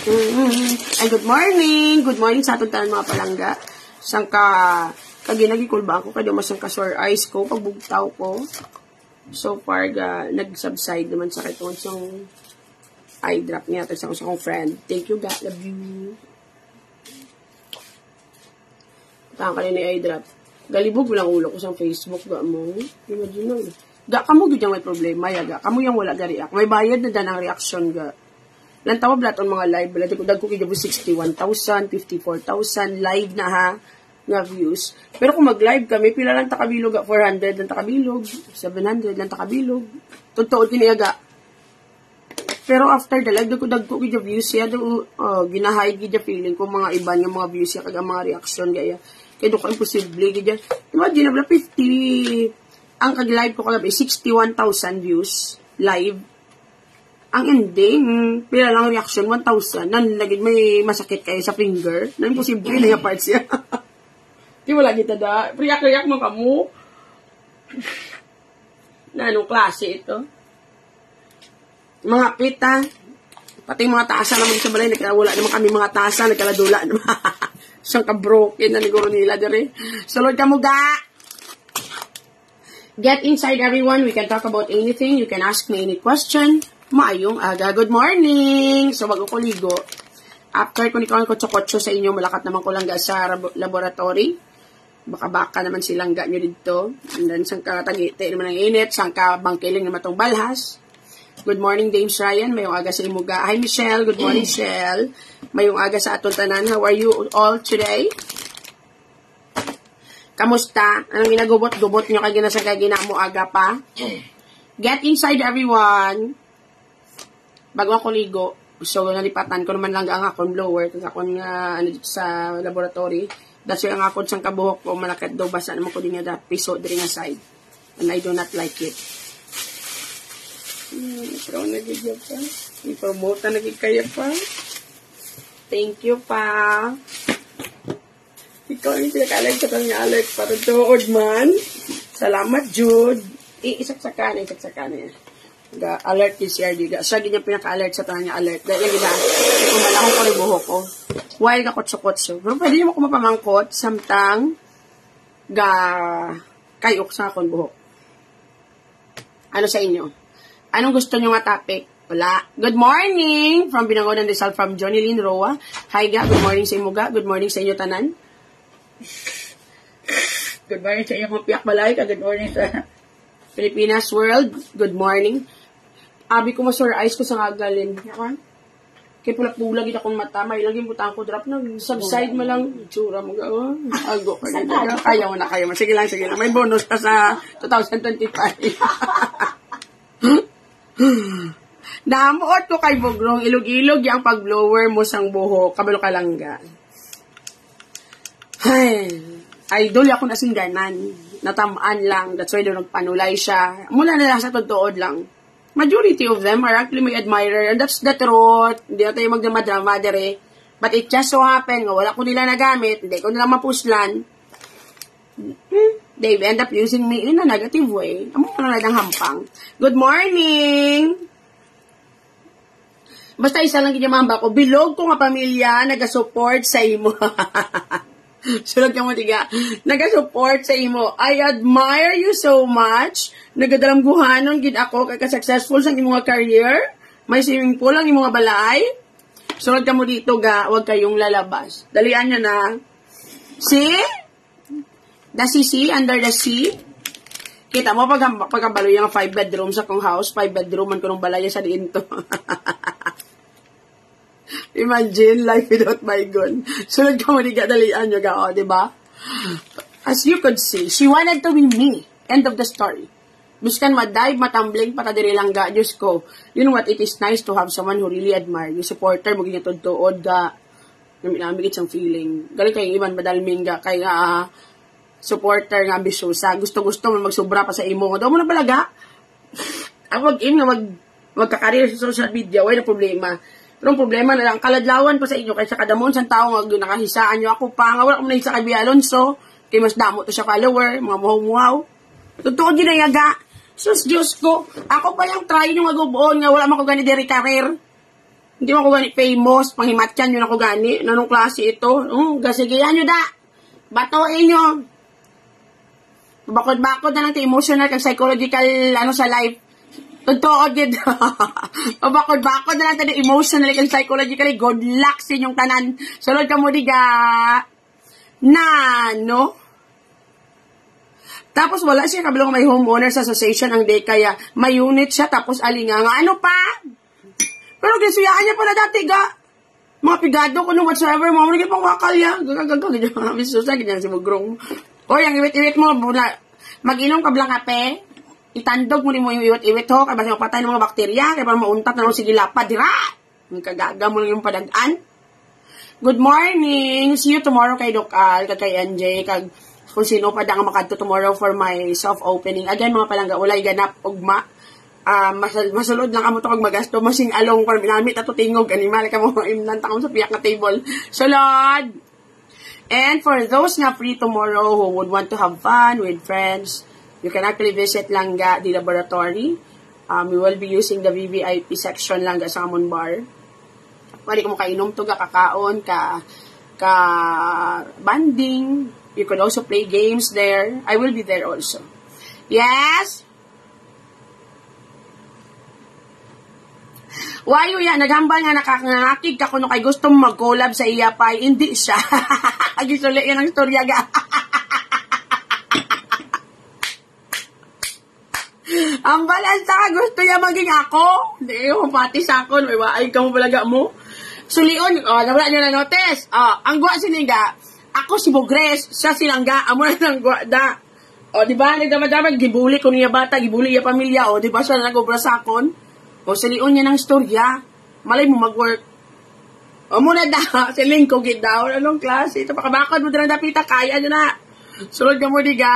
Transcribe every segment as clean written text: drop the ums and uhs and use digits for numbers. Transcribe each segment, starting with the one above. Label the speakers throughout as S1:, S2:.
S1: Ay, good morning. Good morning sa atong tanan mga palangga. Sang kaginagikul ba ako kaya masang ka-sore eyes ko pagbugtaw ko. So far nag-subside naman sa kitong isang eye drop niya sa akong friend. Thank you, God. Love you. Tanga ka ni eye drop. Galibog lang ulo ko sa Facebook ga mo. Imagine lang. Ga kamo gyud may problema ya ga. Kamo yang wala ga react. May bayad na danang reaction ga. Lang tawag lahat ang mga live. Balati ko dagko kay 61,000, 54,000 live na ha nga views. Pero kung mag-live kami, pila lang takabilog 400 lang takabilog, 700 lang takabilog. Totoo tiniyaga. Pero after the live, dagko kay views siya, ginahide gid feeling ko mga iba nga mga views siya kag mga reaction gaya. Kaya doon ko imposible gid. Imagine na 50 ang kag-live ko kagabi 61,000 views live. Ang ending, pila lang reaction, 1,000. Nanlagid may masakit kayo sa finger. Na imposible na yung parts siya. Di wala kita da. Riyak-riyak mo kamo. Na anong klase ito? Mga pita. Pati mga tasa naman sa balay. Wala naman kami mga tasa. Nagkaladula naman. Siyang ka-broken na niguro nila dire. So Lord kamuga. Get inside everyone. We can talk about anything. You can ask me any question. Maayong aga. Good morning! So, bago ko ligo, after ko nikawan ko tsokotso sa inyo, malakat naman ko lang sa laboratory. Baka-baka naman silang ga nyo dito. And then, sang katagite naman ang init, sang kabangkiling naman itong balhas. Good morning, Dame Ryan. Mayong aga sa imuga. Hi, Michelle. Good morning, Michelle. Mayong aga sa aton tanan. How are you all today? Kamusta? Anong ginagubot-gubot nyo kay ginasagay mo aga pa? Get inside everyone! Bago ako ligo, so nalipatan ko naman lang ang akong blower kasi akong sa laboratory. That's why ang akong sang kabuhok ko malakit daw basa naman ko din nga piso diri nga side. And I do not like it. Pero nagigil pa. I-promote na nagigkaya pa. Thank you pa. Ikaw yung pinakalag sa kanya alert para tuod man. Salamat, Jude. Isaksakan yan. Alert yung CRD. Siya ganyan pinaka-alert sa tanang niya alert. Dahil yung gina, kung malakong ko rin buhok ko. While ka kotso-kotso. Pero pwede mo ko mapamangkot samtang kayok sa akong buhok. Ano sa inyo? Anong gusto nyo nga topic? Wala. Good morning! From Binangonan Rizal from Johnny Lynn Roa. Hi ga, good morning sa imo ga. Good morning sa inyo tanan. Good morning sa inyo kong piyak balay. Good morning sa Pilipinas World. Good morning. Abi ko ma-sore eyes ko sa agalin. Kaya pula-pula kita kong mata. May laging butang ko drop na. Subside mo lang. Tsura mo. Ago ka na. Kaya mo na. Sige lang. May bonus ka sa 2025. Namuot ko kay Bogrong. Ilog-ilog yung pag-blower mo sang buho. Kabalo ka lang ga. Ay. Idol ako nasing ganan. Natamaan lang. That's why doon nagpanulay siya. Mula na lang sa totoo lang. Majority of them are actually my admirer. And that's the truth. Hindi na tayo magdrama dere. But it just so happen nga wala ko nila nagamit. Hindi ko nila mapuslan. They end up using me in a negative way. Amo ko na lang hampang. Good morning! Basta isa lang kinamamba ko. Bilog ko nga pamilya nag-support sa imo. Sulat ka mo tiga. Nag-support sa imo. I admire you so much. Nagadalamguhanon gid ako kay ka-successful sa imong career. May swimming pool ang imong balay. Sulat ka mo dito ga, wag kayong lalabas. Dalian nyo na. See? The sea, under the sea. Kita mo pagkabalo yung 5 bedroom sa kong house. 5 bedroom man ko nung balay sa diin to. Imagine life without Baygon. Sunod ka mo di dalian nyo ga, o, diba? As you could see, she wanted to be me. End of the story. Biskan ma-dive, matambling, patadiri lang ga, Diyos ko. You know what, it is nice to have someone who really admire you. Supporter, maging tuod ga. Namigit siyang feeling. Galing kayong iban, madalming ga, kay supporter nga ambisyosa. Gusto-gusto mo magsubra pa sa imo. Daw mo na balaga. Ako mag-aim nga magkakarir sa social media, wala na problema. Pero ang problema na lang, kaladlawan pa sa inyo, kaysa kadamon sa tao, nakahisaan nyo ako pa, nga wala ko na sa kay Alonso, kay mas damo to siya follower, mga muhaw-muhaw. Totoo din na yaga. Sus, Diyos ko, ako pa yung try nyo magubuon, nga wala man ko gani diri karir. Hindi mo ako gani famous, panghimatyan yun ako gani. Nanong klase ito? Gasigayan nyo da. Batoin nyo. Bakod-bakod na lang ito, emotional kag psychological, sa life. Totoo, gid. Bakod-bakod na lang ito, emotional kag psychologically. Good luck sa inyong tanan. Sulod ka mo, diga. No? Tapos wala siya, kabilong may homeowners association ang day, kaya may unit siya, tapos alinga nga. Ano pa? Pero gisuyaan niya pala dati, ga. Mga pigado ko nung whatsoever, mga manigit pang wakal ya. Gagagag, ganyan. Bisusa, ganyan si Mugrong. Oy, ang iwit-iwit mo, mag-inom ka blang kape, itandog mo rin mo yung iwit-iwit ho, kaya basta mapatay ng mga bakterya, kaya parang mauntat na lang sige lapad, dira! Ang kagaga mo lang yung padagaan. Good morning! See you tomorrow kay Doc Al, kay NJ, kag kung sino pa nga makadto tomorrow for my soft opening. Again, mga palangga, ulay ganap, ugma. Masulod lang kamo to kag magasto, masing along, para minamit ato tingog, animal ka mo, imlanta kamo sa piyak na table. Sulod! And for those na free tomorrow who would want to have fun with friends, you can actually visit Langga, the laboratory. We will be using the VVIP section Langga sa Amon Bar. Pwede ka mo kainom to, kakaon, ka banding. You could also play games there. I will be there also. Yes? Wayo yan, naghambal nga nakakangakig ka kuno kay gusto mag-collab sa iya pa, hindi siya. Agisuli yan ang storya ga. Ang balansa, gusto niya maging ako. Hindi, pati sa ako, may waay ka mo balaga mo. Sulion, nawala niyo na notice. Ang gwa siniga, ako si Bugres, siya silangga, amo na ng gwa da. Di ba, nagdamad-damad, gibuli ko niya bata, gibuli niya pamilya, di ba siya nag-obra sa akon? O salion niya ng storya, malay mo mag-work. O muna da, siling ko gid daw, anong klase? Ito pakabakad mo na dapita, kaya nyo na. Sulod ka mo di ga.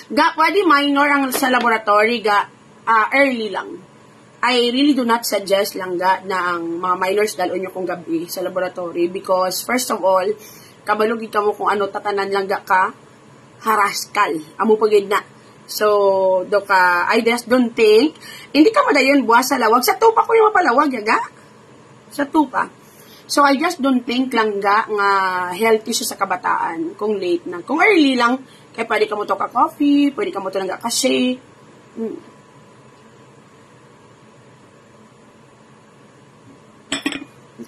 S1: Ga, pwede minor ang sa laboratory ga, early lang. I really do not suggest lang ga na ang mga minors dalon nyo kung gabi sa laboratory because first of all, kabalugid ka mo kung ano tatanan lang ga ka, haraskal, amo pagid na. So, I just don't think, hindi ka madayon buwas sa lawag. Sa tupa ko yung mapalawag, yaga. Sa tupa. So, I just don't think lang nga healthy siya sa kabataan kung late na. Kung early lang, kaya pwede ka mo to ka-coffee, pwede ka mo to lang ka-shake.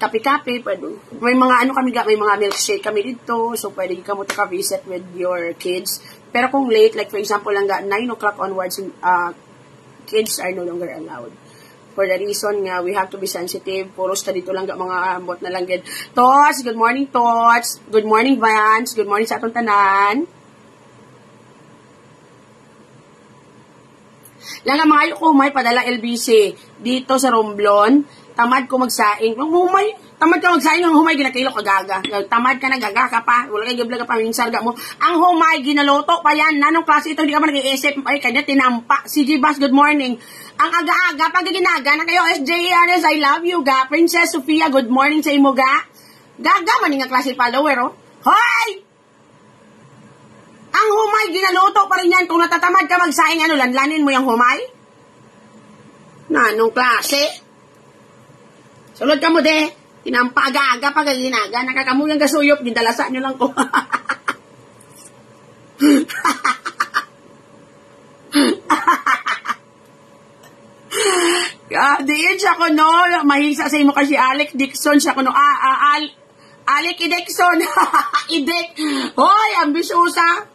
S1: Kape-kape, pwede. May mga may mga milkshake kami dito, so pwede ka mo to ka-visit with your kids. Pero kung late, like for example, lang 9 o'clock onwards, kids are no longer allowed. For the reason nga, we have to be sensitive. Puros ka dito lang mga ambot na lang. Tots, good morning, Tots. Good morning, Vance. Good morning sa atong tanan. Lang ang mga ko, may padala LBC dito sa Romblon. Tamad ko magsaing. Tamad ka magsaing, ang humay ginakilo ka gaga. Tamad ka na gaga ka pa. Wala kang gibla ka pa, yung sarga mo. Ang humay, ginaloto pa yan. Nanong klase ito, hindi ka man nag-iisip. Ay, kanya tinampa. CG Bass, good morning. Ang aga-aga, pag ginaga na kayo, SJRS, I love you, ga. Princess Sofia, good morning sa imo, ga. Gaga, maning nga klase follower, oh. Hoy! Ang humay, ginaloto pa rin yan. Kung natatamad ka magsaing, lanlanin mo yung humay? Nanong klase? Sulod ka mo, de. Tinampaga-aga pag ginaga. Nakakamulang gasuyop. Gindalasan nyo lang ko. Diin siya ko, no? Mahisa sa imo kasi Alec Dixon siya ko, no? Alec Dixon. Idek. Hoy, ambisyosa.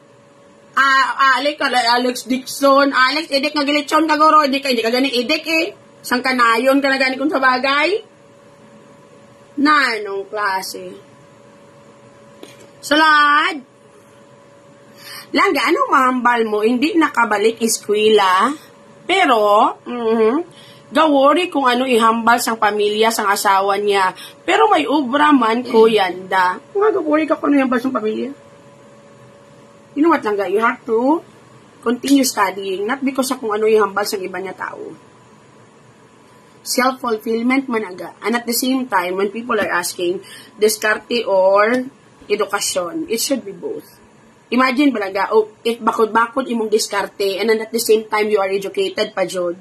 S1: Alex Dixon. Alex, Idek nga gilitsyon kagoro. Hindi ka gani Idek eh. Sang kanayon ka na gani kung sa bagay. Nanong klase. Salad. Langga, anong mahambal mo? Hindi nakabalik eskwela. Pero, gawori kung ano ihambal sang pamilya, sang asawa niya. Pero may ubra man ko yanda. Nga gawori ka kung ano ihambal sang pamilya. You know what, Langga? You have to continue studying. Not because sa kung ano ihambal sang iba niya tao. Self-fulfillment managa. And at the same time, when people are asking, diskarte or edukasyon, it should be both. Imagine balaga, if bakod-bakod imong diskarte, and then at the same time, you are educated pa jod.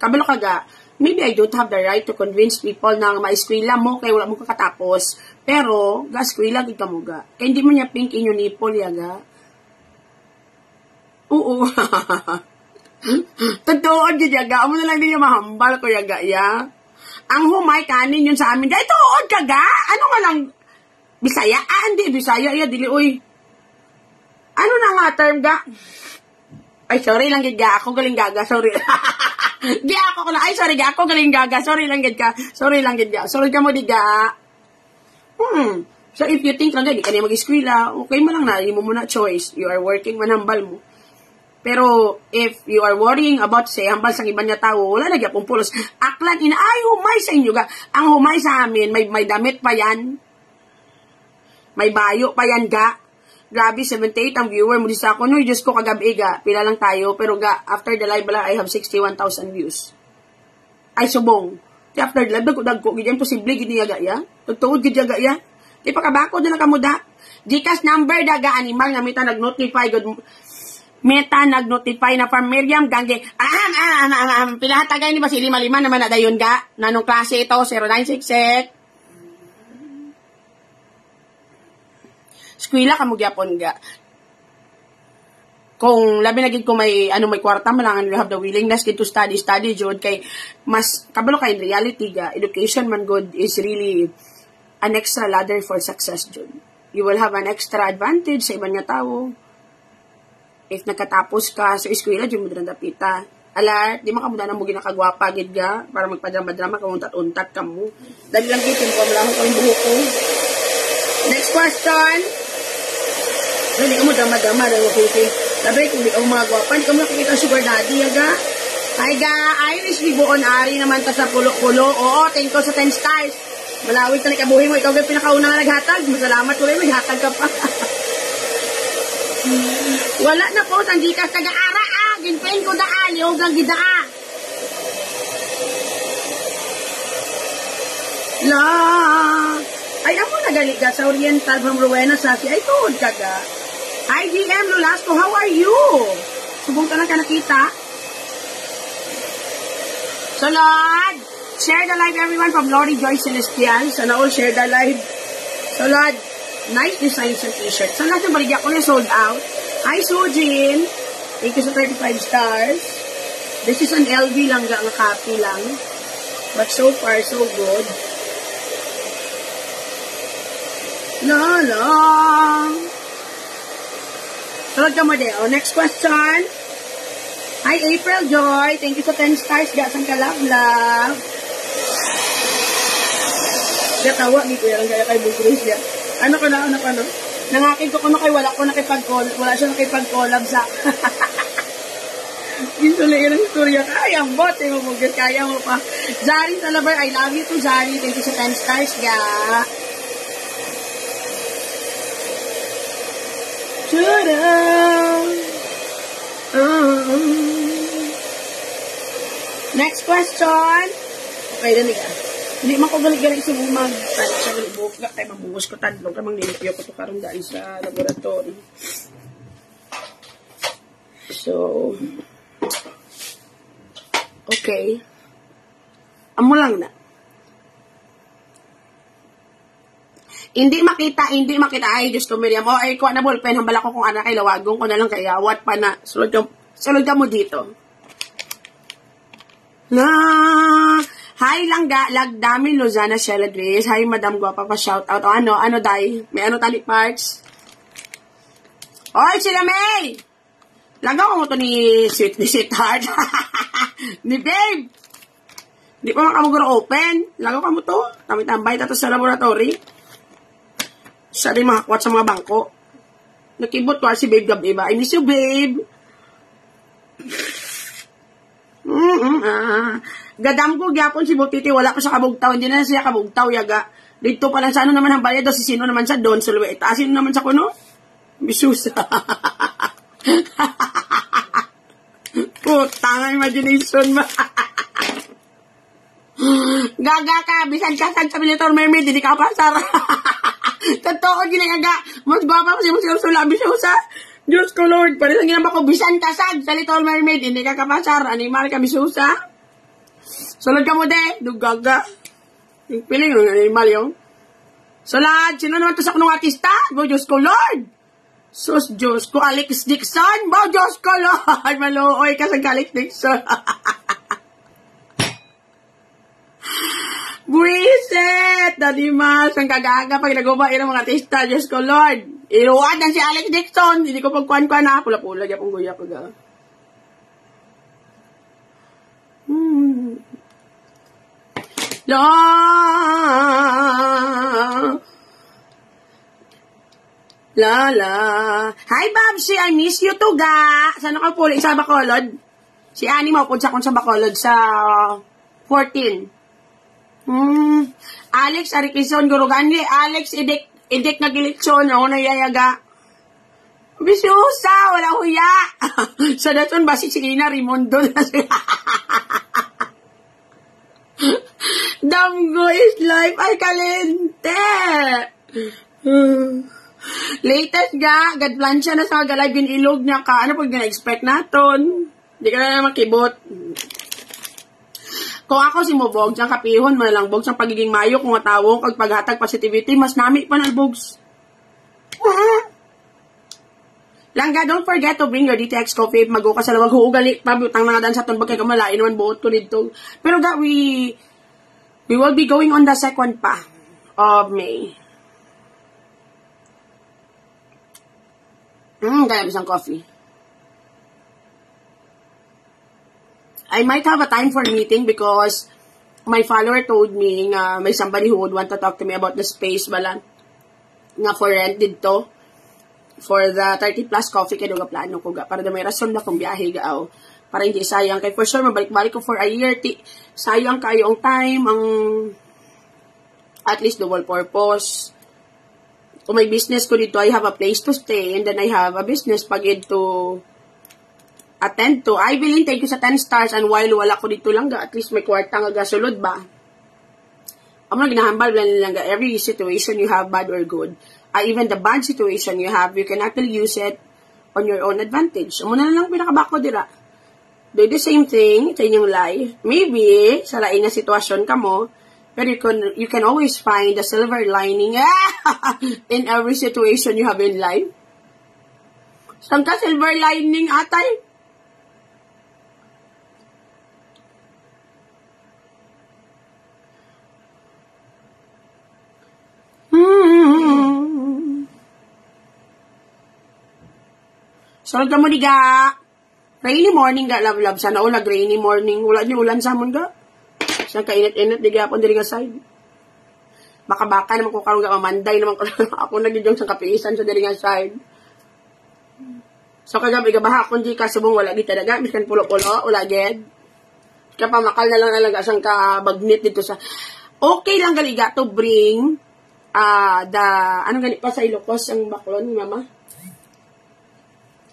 S1: Kabalo kaga, maybe I don't have the right to convince people na ma-eskwela mo kay wala mo kakatapos. Pero, ga-eskwela gid ka mo ga. Kaya hindi mo niya pink in yung nipple yaga. Oo. Totoo gid yaga. Amo na lang din yung mahambal ko yaga ya. Ang humay kanin yun sa amin. Dahil tuod ka ga. Ano nga lang Bisaya? Hindi Bisaya ya dili oy. Ano na nga term ga? Ay, sorry lang gid ga. Ako galing gaga, sorry. Di ako ko lang. Ay, sorry ga. Ako galing gaga. Sorry lang gid ka. Sorry lang gid ga. Sorry ka mo di ga. So, if you think lang di ka na mag-eskwela, okay mo lang na. Hindi mo muna choice. You are working, manambal mo. Pero, if you are worrying about, say, hambal sa iba niya tao, wala na gyapong pulos. Aklan, ay, humay sa inyo ga. Ang humay sa amin, may damit pa yan. May bayo pa yan ga. Grabe, 78 ang viewer mo sa ako. No, Diyos ko kagabi ga. Pila lang tayo. Pero ga, after the live lang, I have 61,000 views. Ay, subong. Kaya after the live, dagko, ganyan, posible, giniyaga ya. Tugtuod, giniyaga ya. Di pa kabako, di na kamuda. Gcash number, daga, animal, nga mita nag-notify, meta nag-notify na from Miriam Gange. Pinahatagay ni ba si Lima-Lima naman na dayon ga? Nanong klase ito? 0966. Skwila ka mo gyapon ga. Kung labi na gid ko may may kwarta man lang, you have the willingness to study jud kay mas kabalo kay in reality ga education man good is really an extra ladder for success jud. You will have an extra advantage sa ibang nga tao. If nagkatapos ka sa eskwela jud mo dapita. Ala, di man ka mo na mo ginakagwapa gid ga para magpadrama-drama ka untat-untat ka mo. Dali lang gid ko lang ko buhok ko. Next question. Hindi ka mo dama-dama na okay. Sabi, kung di ka mga gwapan, di ka mo nakikita sugar daddy, yaga. Hi ga, Irish Libuon, ari naman ta sa pulo-pulo. Oo, thank you sa 10 stars. Malawit na nikabuhin mo, ikaw yung pinakaunang naghatag. Masalamat ko rin, maghatag ka pa. Wala na po, hindi ka taga-ara, ginpain ko daan, yung lang gidaa. La. Ay, ako nagali ka sa Oriental from Rowena, Sasi. Ay, tuod ka ga. IGM Lulasco, how are you? Subong ka na ka nakita? So, Lord, share the live, everyone, from Lori Joy Celestial. Sana all share the live. So, Lord, nice designs and t-shirt. Sana natin baligya ko na sold out. Hi, Sujin. Thank you sa 35 stars. This is an LV lang, ang copy lang. But so far, so good. La la. Tulad ka mo de. Next question. Hi, April Joy. Thank you sa 10 stars. Gasang ka love. Gatawa, di ko yan. Kaya kay Bugris yan. Ano ka na? Nangakin ko kay wala ko nakipag-collab. Wala siya nakipag-collab sa Ginsulit yun ang istorya. Kaya ang bot. Kaya mo pa. Zari Salabar. I love you to Zari. Thank you sa 10 stars, ga. Next question. Okay, dali ka. Hindi man ko galing-galing sa bumag. Tala sa galibok. Kaya mabuhos ko tadlong. Kamang nilipyo ko ito karong dahil sa laboratory. So, okay. Amo lang na. Hindi makita. Ay, Diyos ko, Miriam. Ay, kuha na ballpen. Hambala ko kung anak kay lawagong ko na lang kaya. What pa na. Sulod ka mo dito. Hi, Langga. Lagdami, Lozana, Sheila Grace. Hi, Madam Guapa, pa shout out. O, ano, Day? May tali parts? Oy, sila May! Langga ko mo to ni Sweetheart. Ni Babe. Di pa makamaguro open. Langga ko mo to. Tambay tato sa laboratory. Siya rin makakwat sa mga bangko. Nakibot ko si Babe gabi ba? I miss you, Babe. Gadam ko, gyapon si Butiti. Wala ko sa kabugtaw. Hindi na siya kabugtaw, yaga. Dito pa lang sa ano naman ang bayad. Si sino naman sa Don Sulueta. Sino naman sa kuno? Bisusa. Putang imagination mo. Gaga ka. Bisan kasag sa Militor Mermaid. Hindi ka pasar. Totoo, ginayaga. Mas guwapa ko si Monsieur Sulabi siya sa Diyos ko, Lord. Paris ang ginamba ko, bisan kasag sa Little Mermaid. Hindi ka kapasar. Animal ka, bisusa. Sulod ka mo de, dugaga. Piling yung animal yung. Sulad, sino naman to sa kunong artista? Bo, Diyos ko, Lord. Sus, Diyos ko, Alex Dixon. Bo, Diyos ko, Lord. Maluoy ka sa Alex Dixon. Buisit! Dadimas, ang kagaga pag nag-uba ng mga artista. Diyos ko, Lord. Iruwan si Alex Dixon. Hindi ko pagkuhan-kuhan na. Pula-pula, diya pong guya ko ga. La. La la. Hi Babsi, I miss you too ga. Saan ka puli sa Bacolod? Si Annie maupod sa sa Bacolod sa 14. Alex Arikison Guruganli, Alex idik nagilitsyon ako na yayaga. Bisyusa, wala huya. Sa daton basi si Ina Rimondo na siya. Damgo is life ay kalente. Latest ga, gadplansya na sa galay binilog niya ka. Ano pag na-expect naton? Hindi ka na makibot. Kung ako si Mobog, siyang kapihon, malalangbog siyang pagiging mayo, kung matawong, kag paghatag positivity, mas nami pa na bogs. Langga, don't forget to bring your DTX coffee. Mag-o ka sa lawag, huugali, pabutang mga dan sa ton, bagay kamalain naman buot ko dito. Pero ga, we will be going on the 2nd pa of May. Kaya isang coffee. I might have a time for meeting because my follower told me nga may somebody who would want to talk to me about the space bala nga for rent dito for the 30 plus coffee kaya nga plano ko ga para na may rason na kung biyahe ga para hindi sayang kay for sure mabalik-balik ko for a year sayang kayo ang time ang at least dual purpose. Kung may business ko dito I have a place to stay and then I have a business pagid to attend to. I believe thank you sa 10 stars and while wala ko dito lang ga, at least may kwarta nga gasulod ba. Amo na ginahambal lang ga, every situation you have, bad or good. Even the bad situation you have, you can actually use it on your own advantage. Amo na lang pinakabako dira. Do the same thing sa inyong life. Maybe, sa lain na sitwasyon ka mo, pero you can always find the silver lining in every situation you have in life. Saan ka silver lining, atay? Sunod ka mo ni ga. Rainy morning ga, love. Sana ulag rainy morning. Wala niyo ulan sa amon ga. Saan ka init-init, di gapon diri nga side. Baka-baka naman ko karong ga mamanday naman ko. Ako nagidjong sa kapiisan sa diri nga side. So kagabi gabaha kung di ka subong wala di talaga. Miskan pulo-pulo, wala ged. Kaya pamakal na lang alaga siyang kabagnit dito sa... Okay lang galiga to bring anong ganit pa sa Ilocos ang baklon ni mama?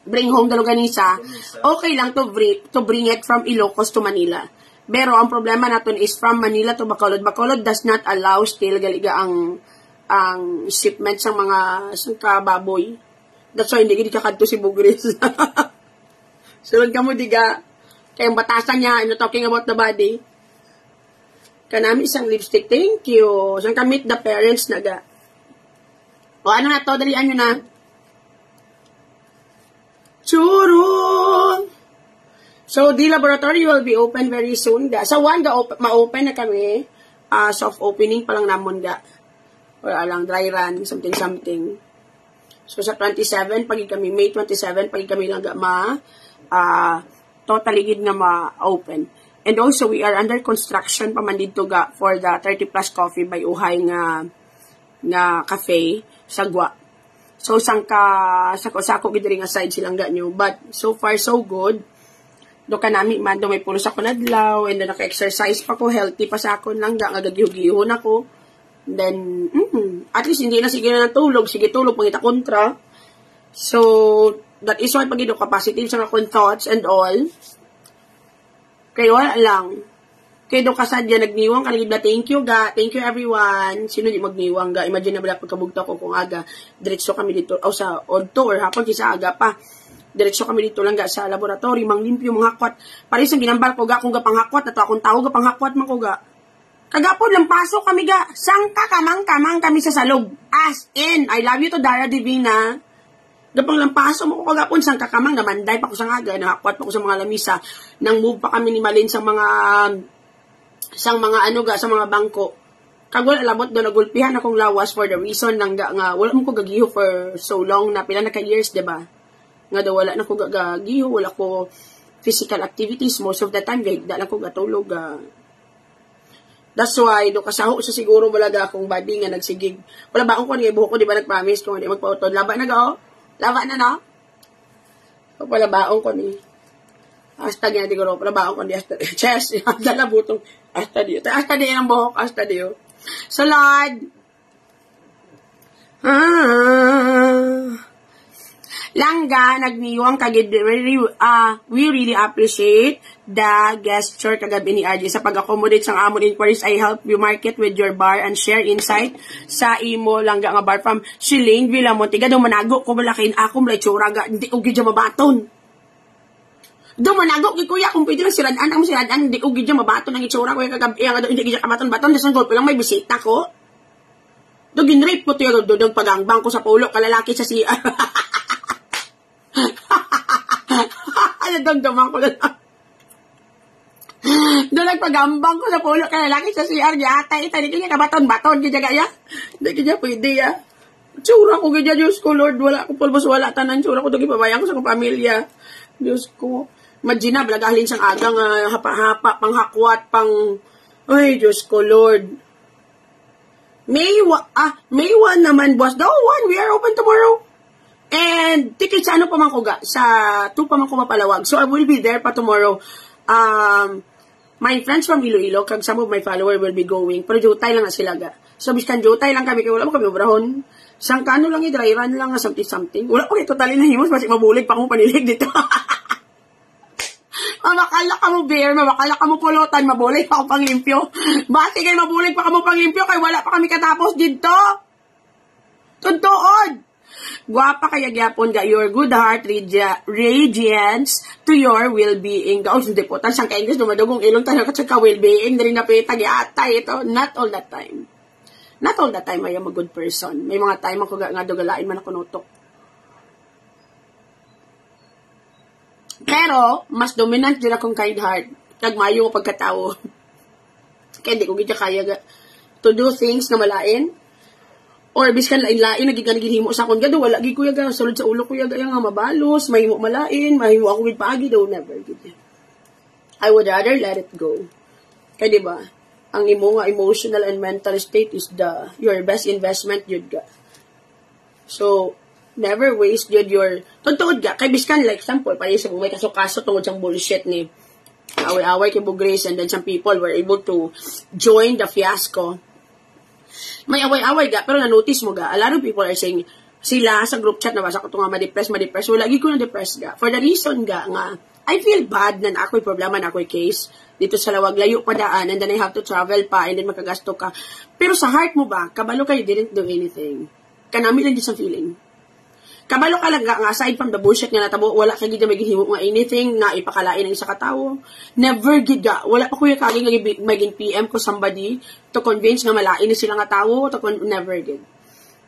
S1: Bring home the longganisa. Okay lang to bring it from Ilocos to Manila. Pero ang problema natin is from Manila to Bacolod. Bacolod does not allow still galiga ang shipment sa mga kababoy. That's why hindi kakadto si Bugris. Sulod ka mo diga. Kaya ang batasan niya, talking about the body. Kanami isang lipstick. Thank you. Saan ka meet the parents na ga. O ano na to, dalian nyo na. Churun! So, the laboratory will be open very soon. Sa one, ma-open na kami. Soft opening pa lang namon ga. Or alang dry run, something. So, sa 27, pagi kami, May 27, pagi kami lang ga totally gid na ma-open. And also, we are under construction pa man dito ga for the 30 plus coffee by Uhay nga cafe sa Gwa. So, sako gid ring aside silang ga nyo. But, so far, so good. Do ka nami man, do may pulos ako nadlaw, and then naka-exercise pa ko, healthy pa sa akon lang, nga gagihugihon ako. Then, at least hindi na sige na tulog, sige tulog, pangita kontra. So, that is why pag ka positive sa akong thoughts and all. Kaya wala lang. Kaya do kasadya nagniwang kaligid na thank you everyone. Sino di magniwang ga? Imagine na bala pagkabugto ko kung aga. Diretso kami dito, o sa odto or hapon, kisa aga pa. Diretso kami dito lang ga sa laboratory, manglimpyo, manghakwat. Paris ang ginambal ko ga, kung ga panghakwat, ato akong tao ga panghakwat man ko ga. Kagapon lang pasok kami ga, sangka kamang kami sa salog. As in, I love you to Dara Divina. Gapang lampaso mo ko kagapon, sangka kamang, namanday pa ko sa ngaga, nakakwat pa ko sa mga lamisa. Nang move pa kami ni Malin sa mga ano ga, sa mga bangko. Kagwal alabot do nagulpihan akong lawas for the reason lang nga wala mo ko gagiho for so long na pila na ka years, diba? Nga daw wala na ko gagiho, wala ko physical activities most of the time, da lang ko gatulog. That's why do kasaho sa siguro wala ga akong body nga nagsigig. Wala ba akong buhok ko, di ba nag-promise ko hindi magpautod. Laba na ga, oh. Laba na, no? O pala baong ko ni. Hashtag yan, di ko ro. Pala baong ko ni. Chess. Dala butong. Hashtag yun. Hashtag yun ang buhok. Hashtag yun. So, Lord. Langga, nagniwang kagid. We really appreciate the gesture kagabi ni RJ sa pag-accommodate sa amon inquiries. I help you market with your bar and share insight sa imo langga nga bar from Shilane Villamonte. Daw manago ko malakin ako mlay tsura ga hindi ko gidya mabaton. Daw manago gi kuya kung pwede lang siradan ang siradan hindi ko gidya mabaton ang itsura ko kagabi nga hindi gidya kabaton dason golpe lang may bisita ko. Do ginrape ko tiyo do pagangbang ko sa pulo kalalaki sa siya. Ano damdaman ko lang. Doon nagpagambang ko sa pulo ka lalaki sa CR niya. Atay, hindi kanya kabaton-baton. Kaya gaya. Hindi kanya pwede ya. Tsura ko kaya Diyos ko, Lord. Wala ko pulbos, wala tanan. Tsura ko doon ipabayang ko sa kong pamilya. Diyos ko. Imagine na, balagahalin siyang agang hapa-hapa, panghakwat, Ay, Diyos ko, Lord. May 1 naman, boss. No, 1. We are open tomorrow. And, ticket sa ano pa man ko ga? Sa 2 pa man ko mapalawag. So, I will be there pa tomorrow. My friends from Iloilo, kag some of my followers will be going. Pero jutay lang na sila ga. So, biskan jutay lang kami. Kaya wala mo kami ubrahon. Sangkano lang dry run lang na something. Wala ko totally na himos. Masik mabulig pa akong panilig dito. Mabakala ka mo bear. Mabakala ka mo pulutan. Mabulig pa akong panglimpyo. Bati kayo mabulig pa ka mo panglimpyo. Kaya wala pa kami katapos dito. Tuntuod. Guwapa kaya gyapon ga your good heart radiance to your well-being. Gaos hindi po. Tansang ka-English, dumadugong ilong tayo kasi ka-well-being. Dari na pitag atay ito. Not all the time. Not all the time ay am a good person. May mga time ako nga dugalain man ako nutok. Pero, mas dominant din akong kind heart. Nagmayo ko pagkatao. Kaya hindi ko gitya kaya to do things na malain. Or biskan lain-lain nagigihimo sa akon gado wala gi kuya ga sulod sa ulo kuya ga nga mabalos mahimo malain mahimo ako with paagi daw never gid. I would rather let it go. Kaya diba ang imo nga emotional and mental state is your best investment yun ga. So never waste your tutuod ga kay biskan like example pa sa may kaso tungod sa bullshit ni away kay Bugres and then some people were able to join the fiasco. May away-away ga, pero na-notice mo ga, a lot of people are saying, sila sa group chat, nabasa ko ito nga ma-depress, wala, lagi ko na-depress ga. For the reason ga, nga, I feel bad na ako'y problema, na ako'y case, dito sa lawag, layo pa daan, and then I have to travel pa, and then makagasto ka. Pero sa heart mo ba, kabalo kayo didn't do anything. Kanami lang din sa feeling. Kabalo ka lang nga, aside from the bullshit nga natabo, wala ka gid may gihimo nga anything na ipakalain ng isa ka tawo. Never gid ga. Wala pa kuya kaging maging PM ko somebody to convince nga malain ni sila nga tawo, never gid.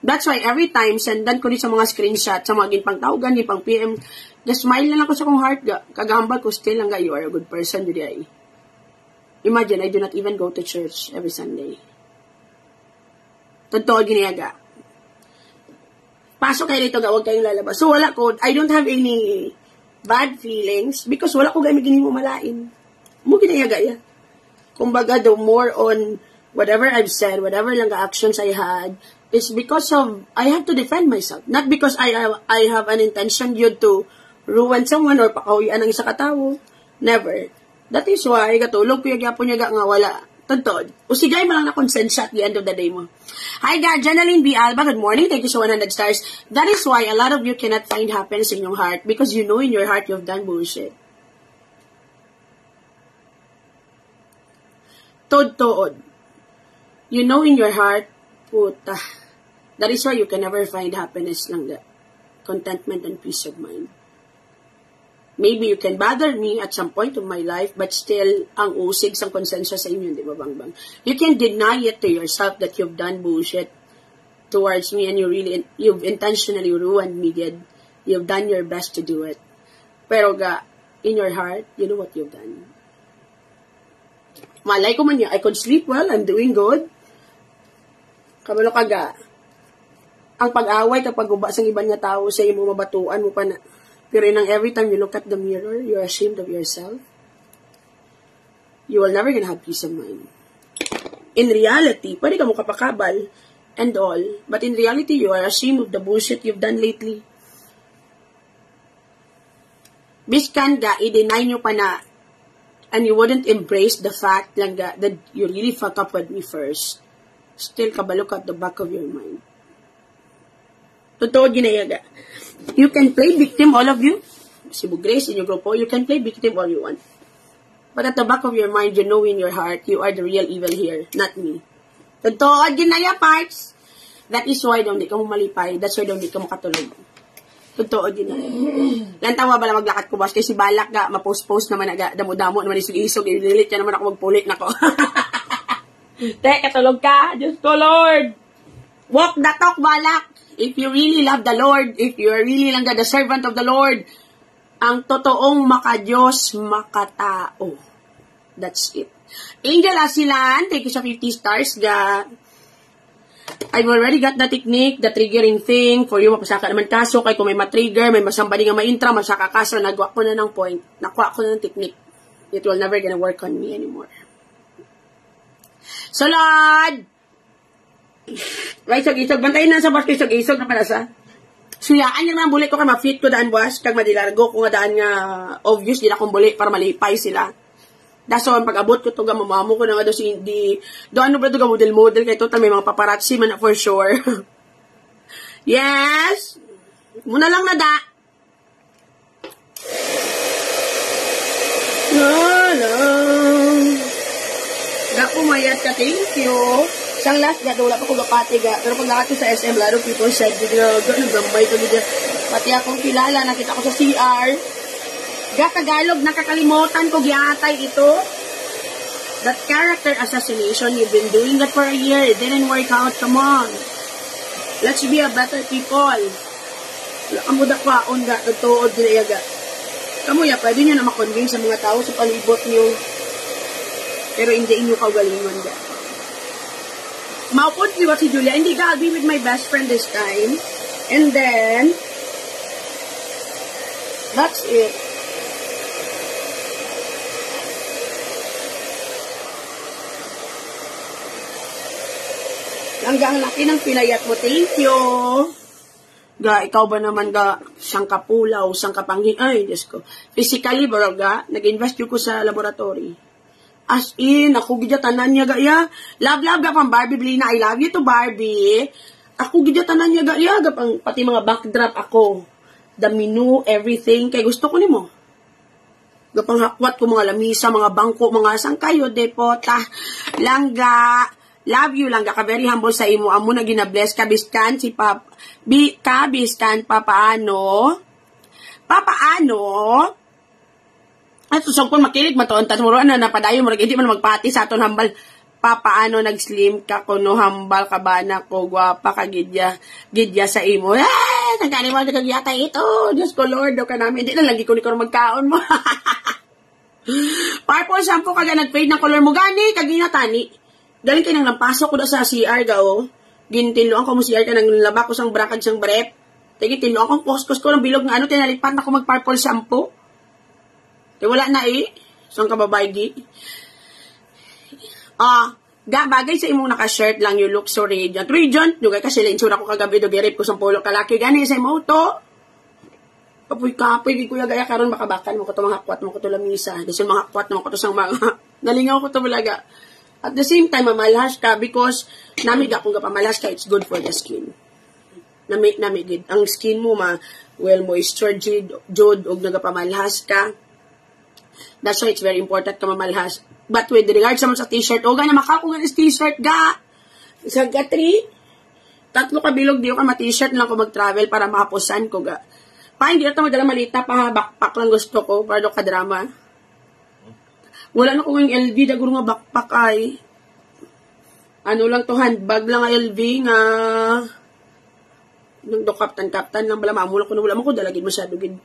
S1: That's why every time sendan ko ni sa mga screenshot sa mga ginpang tawagan, ginpang PM, just smile lang ako sa kong heart ga. Kagambal ko still lang ga, you are a good person didi ay. Imagine I do not even go to church every Sunday. Totoo giniyaga. Pasok kayo dito, huwag kayong lalabas. So, wala ko, I don't have any bad feelings because wala ko gaya magiging malain. Mo ginayaga yan. Kumbaga, the more on whatever I've said, whatever lang actions I had, is because of, I have to defend myself. Not because I have an intention yun to ruin someone or pakawian ng isa katawo. Never. That is why, katulog ko yung yapon niya nga wala. Tantod. Usigay mo lang na konsensya at the end of the day mo. Hi, God. Janeline B. Alba. Good morning. Thank you so 100 stars. That is why a lot of you cannot find happiness in your heart because you know in your heart you've done bullshit. Tod-tood. You know in your heart, puta. That is why you can never find happiness lang that. Contentment and peace of mind. Maybe you can bother me at some point of my life, but still, ang usig sang konsensya sa inyo, di ba, Bangbang? You can deny it to yourself that you've done bullshit towards me and you've intentionally ruined me, Gid. You've done your best to do it. Pero in your heart, you know what you've done. Malay ko man niya, I could sleep well, I'm doing good. Kabalo ka ang pag-away kapag guba sa ibang nga tao sa imo mabatuan mo pa na. Pero every time you look at the mirror, you're ashamed of yourself. You will never gonna have peace of mind. In reality, pwede ka mo kapakabal and all, but in reality, you are ashamed of the bullshit you've done lately. Biskan i-deny nyo pa na, and you wouldn't embrace the fact lang that you really fucked up with me first. Still, kabalok at the back of your mind. Totoo ginayaga. You can play victim, all of you. Si Grace in your grupo, you can play victim all you want. But at the back of your mind, you know in your heart, you are the real evil here, not me. Totoo ginaya, parts. That is why daw hindi ka mo malipay. That's why daw hindi ka mo katulog. Totoo ginaya. Lantawa bala maglakat ko, boss. Kasi balak ma-post-post naman damo-damo naman isog-isog. Ililit yan naman ako magpulit na ko. Katulog ka. Diyos ko, Lord. Walk the talk, balak. If you really love the Lord, if you are really lang the servant of the Lord, ang totoong maka-Diyos, makatao. That's it. Angel Asilan, thank you sa 50 stars, I've already got the technique, the triggering thing, for you, mapasaka naman kaso, kay kung may matrigger, may masambali nga ma-intra, masaka kaso, nagawa ko na ng point, nakuha ko na ng technique. It will never gonna work on me anymore. So, Lord, right, isog-isog. Bantayin na sa boss ko, isog-isog na pala sa. Suyaan yung bulik ko kay ma-fit ko daan, boss. Kag madilargo ko nga daan nga obvious, di na kong bulik para malipay sila. Dason, pag-abot ko ito, gamamamo ko na nga doon si hindi. Doon ano ba ito model-model kay total may mga paparazzi man na for sure. Yes! Muna lang na da. Pumayat ka, thank you. Sang last wala pa ko gapati pero pag lakat ko sa SM, a lot of people said, nagambay ko dito. Pati akong kilala, nakita ko sa CR. Tagalog, nakakalimutan ko gyatay ito. That character assassination, you've been doing that for a year. It didn't work out. Come on. Let's be a better people. Amo da kwaon totoo dinayaga. Kamu pwede nyo na makonvince sa mga tao sa palibot nyo. Pero hindi inyo kaugalingon ga. Maupod liwa si Julia, hindi I'll be with my best friend this time. And then, that's it. Hanggang laki ng pinayat mo, thank you. Ikaw ba naman siyang kapulaw, siyang kapanghin, ay, Diyos ko. Physically, baraga, nag-invest ko sa laboratory. As in, ako gidyatanan niya gaya. Love pang Barbie, Blina, I love you to Barbie. Ako gidyatanan niya gaya, pati mga backdrop ako. The menu, everything, kay gusto ko ni mo. Gapang hakwat ko mga lamisa, mga bangko, mga asang kayo, depota, langga. Love you lang, ka very humble sa imo. Amo na ginabless ka, biskan si biskan, papaano? At susong kung makilig, matuon, tatmuruan na napadayo mo, hindi man magpati sa aton hambal. Papaano nag-slim ka, kuno hambal ka ba na ko, gwapa ka, gidya sa imo. Nagkani mo, nagkagyata ito. Diyos ko, Lord, daw ka namin. Hindi na, lagi ko magkaon mo. Purple shampoo ka nag-fade ng color mo, gani, kaginatani. Galing kayo nang lampasok ko na sa CR gao. Gintinloan ko mo CR ka nang laba ko sang brakad sang brep. Tagi tinloan ko kuskus ko ng bilog nga tinalipat na ko mag-purple shampoo. Wala na Saan ka babay di? Bagay sa imong naka-shirt lang, you look so radiant. Radiant? Dugay kasi linsura ko kagabi, dugay ko sang polo kalaki. Gani sa imo to. Kapoy, di kuya gaya karon makabakan mo ko to mga kwat mo ko to lamisa. Kasi mga kwat mo ko to sang mga nalingaw ko to bulaga. At the same time, mamalhas ka because namig akong kapamalhas ka, it's good for the skin. Namig. Ang skin mo moisture jod og nagapamalhas ka. That's why it's very important ka mamalhas. But with regards sa t-shirt, gana makako nga t-shirt ga. Sa gatri, 3 ka bilog, di ko ka ma-t-shirt lang ko mag-travel para mahapusan ko ga. Pa, hindi na ito madala malita pa, backpack lang gusto ko, para do ka-drama. Wala na ko ng LV, daguro nga backpack ay. Ano lang to, handbag lang nga LV nga. Nung do kaptan lang, bala mamula ko na wala mo ko, dalagin masyado gid.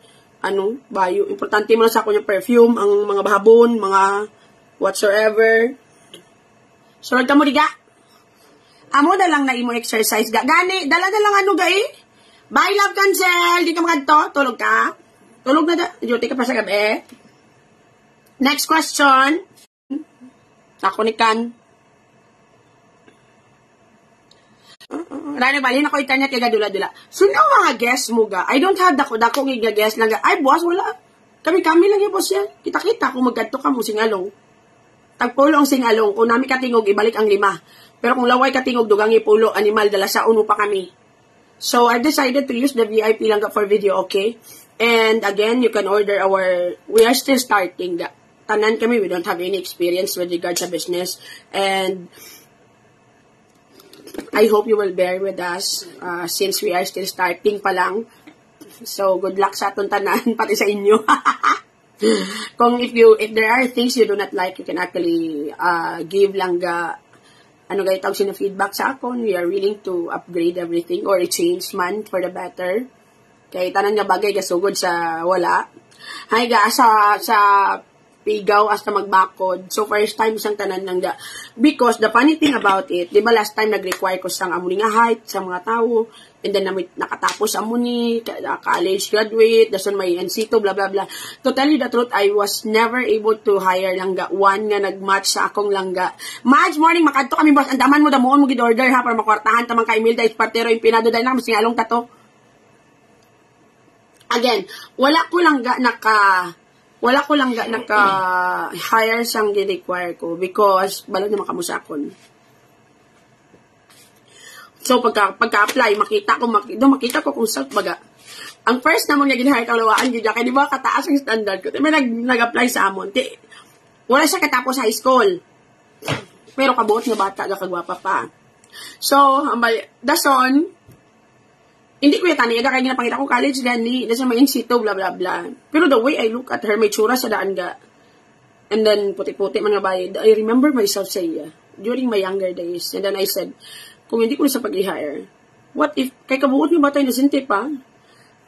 S1: Ano, bayo. Importante mo lang sa ako yung perfume, ang mga bahabon, mga whatsoever. Sunod ka mo, diga. Amo na lang na imo exercise ga. Gani, dala na lang ano ga eh. Bye, love cancel. Di ka makadto. Tulog ka. Tulog na da. Duty ka pa sa gabi. Next question. Ako ni Kan. Rani balhin ako itanya kay gadula-dula. Sino mga guest mo ga? I don't have dako nga guest lang ga. Ay, boss, wala. Kami lang yung boss yan. Kita-kita kung maggadto ka mo singalong. Tagpulo ang singalong. Kung nami katingog, ibalik ang 5. Pero kung laway katingog, dugang ipulo, animal, dala sa uno pa kami. So, I decided to use the VIP lang for video, okay? And again, you can order we are still starting. Tanan kami, we don't have any experience with regard sa business. And I hope you will bear with us since we are still starting pa lang. So, good luck sa atong tanan, pati sa inyo. Kung if there are things you do not like, you can actually give lang ano gay tawag sino feedback sa akon. We are willing to upgrade everything or change man for the better. Kay tanan nga bagay gasugod sa wala. Hay ga sa pigaw hasta magbakod. So first time sang tanan lang ga. Because the funny thing about it, di ba last time nag-require ko sang amo nga height sa mga tao. And then nakatapos amo ni college graduate, dason may NC2 blah blah blah. To tell you the truth, I was never able to hire langga one nga nagmatch sa akong langga. March morning makadto kami boss, andaman mo damuon mo gid order ha para makwartahan tamang kay Imelda Espartero impinado dai na singalong tato. Again, wala ko langga naka hire sang gi-require ko because balo na makamusakon. So, pagka-apply, makita ko kung self baga. Ang first naman nga ginahaya kalawaan, kaya di ba kataas ang standard ko. May nag-apply sa amon. Wala siya katapos high school. Pero kabuot nga bata, kagwapa pa. So, dason, hindi ko yung taniga, kaya ginapangita ko college gani, dason may insito, blah, blah, blah. Pero the way I look at her, may tsura sa daan ga. And then, puti-puti man nga bayad. I remember myself saying, during my younger days. And then I said, kung hindi ko na sa pag-i-hire, what if, kay kabuot nga batay na sinti pa,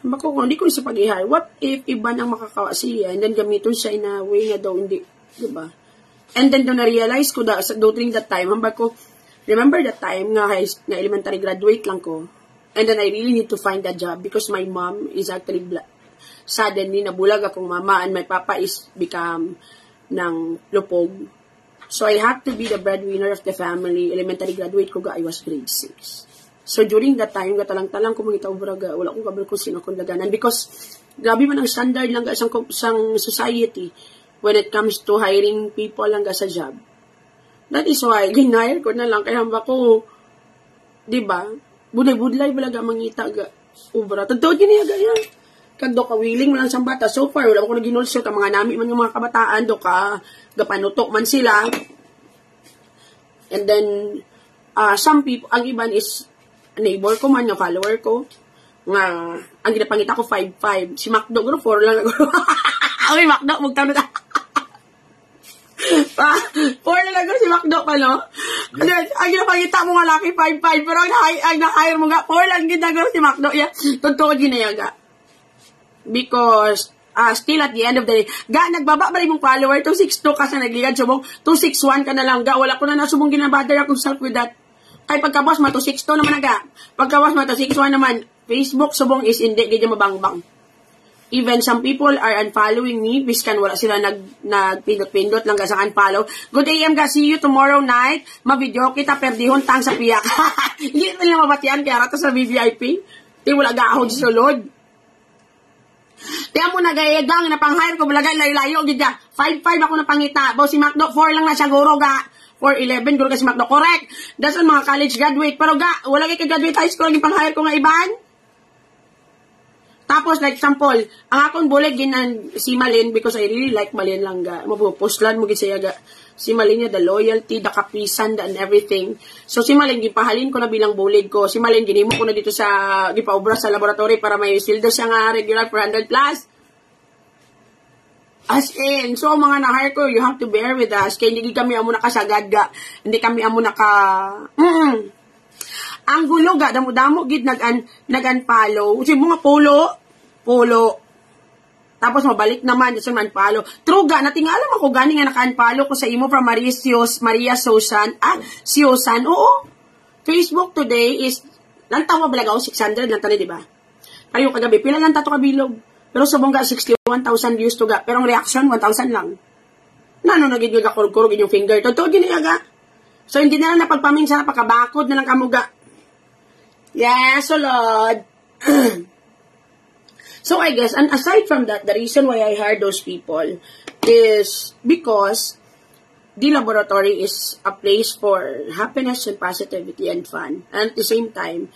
S1: kung hindi ko na sa pag-i-hire, what if iba nang makakawa siya, and then gamiton siya in a way nga daw, hindi, diba? And then doon na-realize ko, during that time, remember that time, nga elementary graduate lang ko, and then I really need to find a job, because my mom is actually, suddenly, nabulag akong mama, and my papa is become ng lupog. So, I had to be the breadwinner of the family. Elementary graduate ko I was grade 6. So, during that time, talang-talang ko mga itaobraga, wala akong kabal kung sino akong laganan. Because, grabe man ang standard lang sang society when it comes to hiring people lang sa job. That is why, ginhire ko na lang. Kaya hamba ko, diba, buday-budlay balaga mangita ga ubra. Tagtawad giniyaga yan. Kagdo ka willing mo lang sa bata. So far, wala ko na ginulsyo. Ka mga nami man yung mga kabataan. Do ka, gapanutok man sila. And then, some people, ang iban is, neighbor ko man, yung follower ko. Nga, ang ginapangita ko, 5'5". Si Macdo, 4 lang. Ay, Macdo, magtano na. 4 na lang si Macdo pa, no? Ang ginapangita mo nga laki, 5'5". Pero ang na-hire mo nga, 4 lang ginagaro si Macdo. Yeah, totoo ginayaga. Because, still at the end of the day, nagbaba ba mong follower, 262 ka sa nagligad, subong, 261 ka na lang, wala ko na nasubong ginabother akong self with that. Ay, pagkaboss, 262 naman pagkaboss, 261 naman, Facebook, subong is hindi, ganyan mabangbang. Even some people are unfollowing me, biskan wala sila nagpindot-pindot lang sa unfollow. Good AM ga, see you tomorrow night, ma-video kita, perdihon tang sa piyak. Hindi nila mabatian, kaya rata sa VVIP. Wala gaahod sa sulod. Kaya mo nagayagang na pang-hire ko, balagay layo-layo, gidya. 5'5 ako na pangita. Bo, si Macdo, 4 lang na siya, guro ga. 4'11, guro ka si Macdo. Correct. That's on mga college graduate. Pero ga, wala kayo graduate high school, yung pang-hire ko nga iban. Tapos, like example, ang akong bulig ginan si Malin, because I really like Malin lang ga. Mapupuslan mo gisaya ga. Si Malin the loyalty, the kapisan, and everything. So si Malin, gipahalin ko na bilang bulid ko. Si Malin, ginimo ko na dito sa, gipaobra sa laboratory para may sildo siya nga regular 400 plus. As in, so mga na-hire ko, you have to bear with us. Kaya hindi kami amo nakasagad ga. Hindi kami amo naka... Ang gulo ga, damo-damo gid nag-unfollow. Kasi mga polo. Tapos mabalik naman, sa unfollow. True ga, natingalam ako gani nga naka-unfollow ko sa imo from Maria Susan. Susan, oo. Facebook today is, lang tawa balaga ako, 600 lang tali, di ba? Kayo kagabi, pila lang tato kabilog. Pero sa bongga, 61,000 views to ga. Pero ang reaction, 1,000 lang. Nano naging yung kurkurog yung finger. Totoo, gini ga. So, hindi na lang napagpaminsan, napakabakod na lang kamuga. Yes, so Lord. So, I guess, and aside from that, the reason why I hired those people is because the laboratory is a place for happiness and positivity and fun. And at the same time,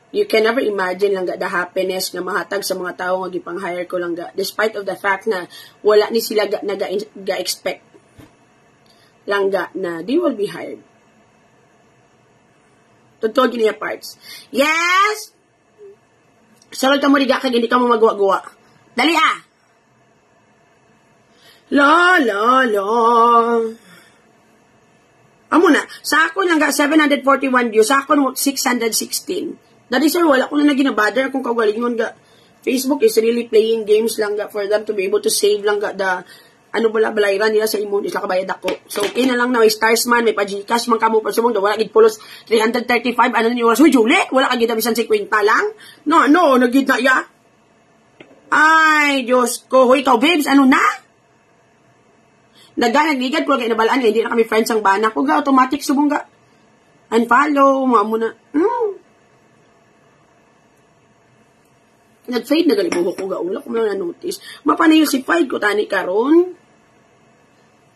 S1: you can never imagine lang the happiness na mahatag sa mga tao nga gipang-hire ko lang ga. Despite of the fact na wala ni sila ga-expect lang ga na they will be hired. Totoo niya parts. Yes! Salod ka mo riga kag hindi ka mo magawa-gawa. Dali ah! La. Amo na, sa ako lang ga 741 views, sa ako 616. Dati sir, wala ko na ginabother kung kagalingon ga. Facebook is really playing games lang ga for them to be able to save lang ga the balayran nila sa immune isla kabayad ako. So okay na lang na may stars man, may pa-Gcash man kamo pa sumong wala gid pulos 335 ano niyo so Julie, wala ka gid bisan 50 lang. No, nagid na ya. Ay, Diyos ko, hoy ikaw babes, ano na? Nagigad ko kay nabalaan hindi na kami friends ang bana ko ga automatic subong ga. Unfollow, mo na. Nag-fade na galibuho ko ga. Wala ko lang na-notice. Mapanilsified ko tani karon.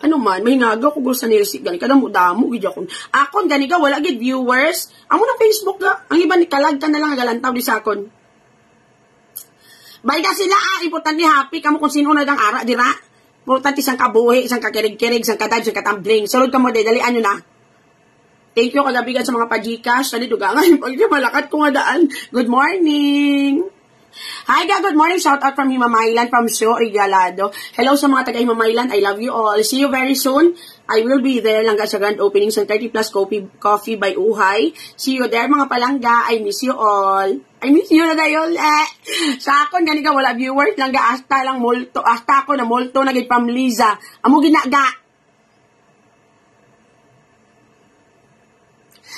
S1: Ano man, may nagaw ko gusto sa nilsik. Gani ka damo, gidya ko. Akon, gani ka, wala gid viewers. Amo na Facebook ga. Ang iba ni kalagtan na lang galantaw di sa akon. Bayga sila, importante happy. Kamo kung sino na dang ara, dira. Importante isang kabuhi, isang kakirig-kirig, isang kadad, isang katambling. Sulod ka mo, dalian nyo na. Thank you, kagabigan sa mga pa-Gcash. Sali, dugangan. Pag malakat ko nga daan. Good morning. Hi, good morning. Shout out from Himamaylan, from Sio Regalado. Hello sa mga taga Himamaylan. I love you all. See you very soon. I will be there lang sa grand opening ng 30 Plus Coffee by Uhay. See you there, mga palangga. I miss you all. I miss you na dayon. Sa akon, gani ka, wala viewers lang ga. Hasta lang multo. Hasta ako na multo na gid from Liza. Amo ginaga.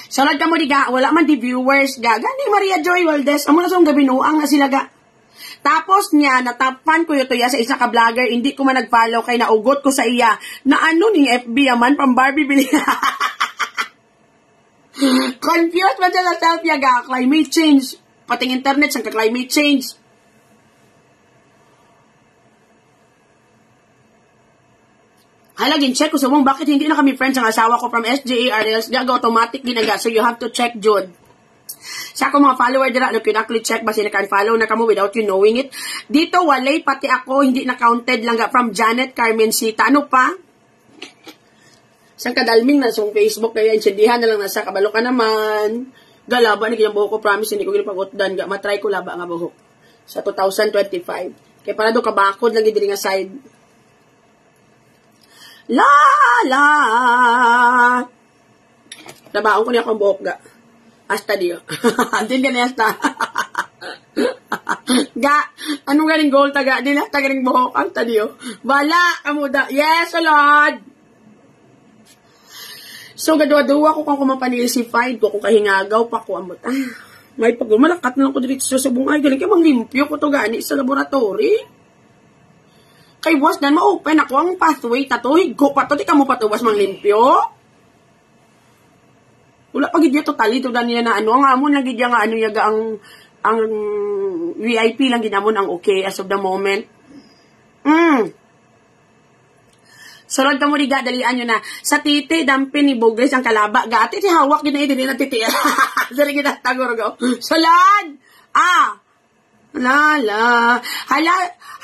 S1: Salad ka mo di ga, wala man di viewers ga. Gani Maria Joy Valdez, amo na sa gabinuang na sila ga. Tapos niya, natapan ko yung tuya sa isa ka vlogger, hindi ko man nag-follow kay naugot ko sa iya. Na ano ni FB yaman, pang Barbie bili. Confused man siya sa self niya ga, climate change. Pating internet, sang ka-climate change. Halagin, check ko sa mong bakit hindi na kami friends ang asawa ko from SJARLs. Gaga automatic ginaga. So you have to check, Jud. Sa ako mga follower dira, ano pinakli check ba sila kan-follow na kamo without you knowing it. Dito, walay, pati ako, hindi na-counted lang ga from Janet Carmencita. Ano pa? Sang kadalming na sa Facebook, kaya insindihan na lang nasa kabalo ka naman. Galaba, naging buhok ko, promise, hindi ko ginapagotdan. Matry ko laba nga buhok. Sa 2025. Kaya para doon kabakod lang hindi nga side. La. Tabaon ko niya akong buhok ga. Hasta diyo. Din ka niya hasta. Ga, anong galing gold taga? Din hasta galing buhok. Hasta diyo. Bala, amuda. Yes, O Lord. So, gadwa-duwa ko kung kumapanilsified ko, kung kahingagaw pa ko, amot. May pag-malakat na lang ko dito sa subong. Ay, galing kayo manglimpyo ko to gani sa laboratory. Kay boss, dan ma-open ako ang pathway, tatuhig ko pa to, di ka mo patuwas mang limpyo. Wala pag idya totally, to dan niya na ano, ang amon lang idya nga ano yaga ang VIP lang ginamon ang okay as of the moment. Salod ka mo riga, dalian nyo na. Sa titi, dampi ni Bugres ang kalaba. Gati, si hawak gina din na titi. Sari kita tagor ko. Salod!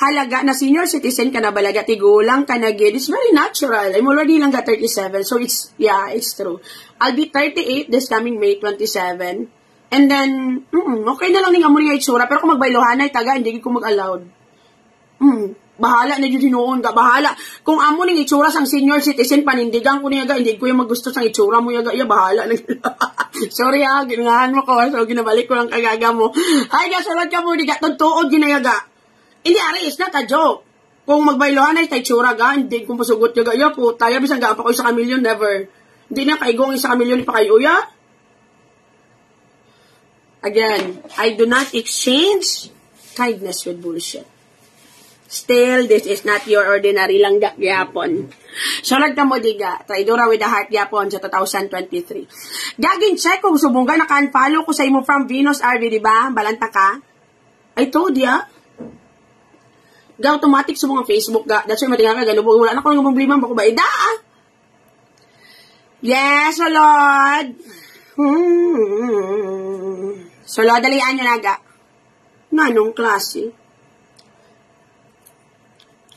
S1: Halaga na senior citizen ka na balaga, tigulang ka na gid. It's very natural. I'm already lang got 37, so it's true. I'll be 38 this coming May 27. And then, okay na lang ning amo nga itsura, pero kung magbaylohanay taga, hindi ko mag-allowed. Bahala na yun noon ka, bahala. Kung amo ning itsura sang senior citizen, panindigan ko niya ga, hindi ko yung magusto sang itsura mo yaga, bahala na. Sorry ginahan mo ko, so ginabalik ko lang kagaga mo. Ay, gasulod ka mo, di ka, tutuod ginayaga. Hindi, ari, is not a joke. Kung magbaylohan ay tay tsura ga, hindi kung pasugot yaga, po, tayo, bisang ga pa ko isa ka milyon, never. Hindi na kaigong isa ka milyon pa kayo, Again, I do not exchange kindness with bullshit. Still, this is not your ordinary lang yapon. Sunod ka mo, diga. Traidora with the heart yapon sa 2023. Gagin check kung subungga naka-unfollow ko sa imo from Venus RV, diba? Balanta ka. I told ya. Automatic sa mga Facebook ga. That's why matinga ka, galubog. Wala na ko ng problema. Bako ba? Ida! Yes, o Lord. So, Lord, dalian nyo na ga. Nanong klase?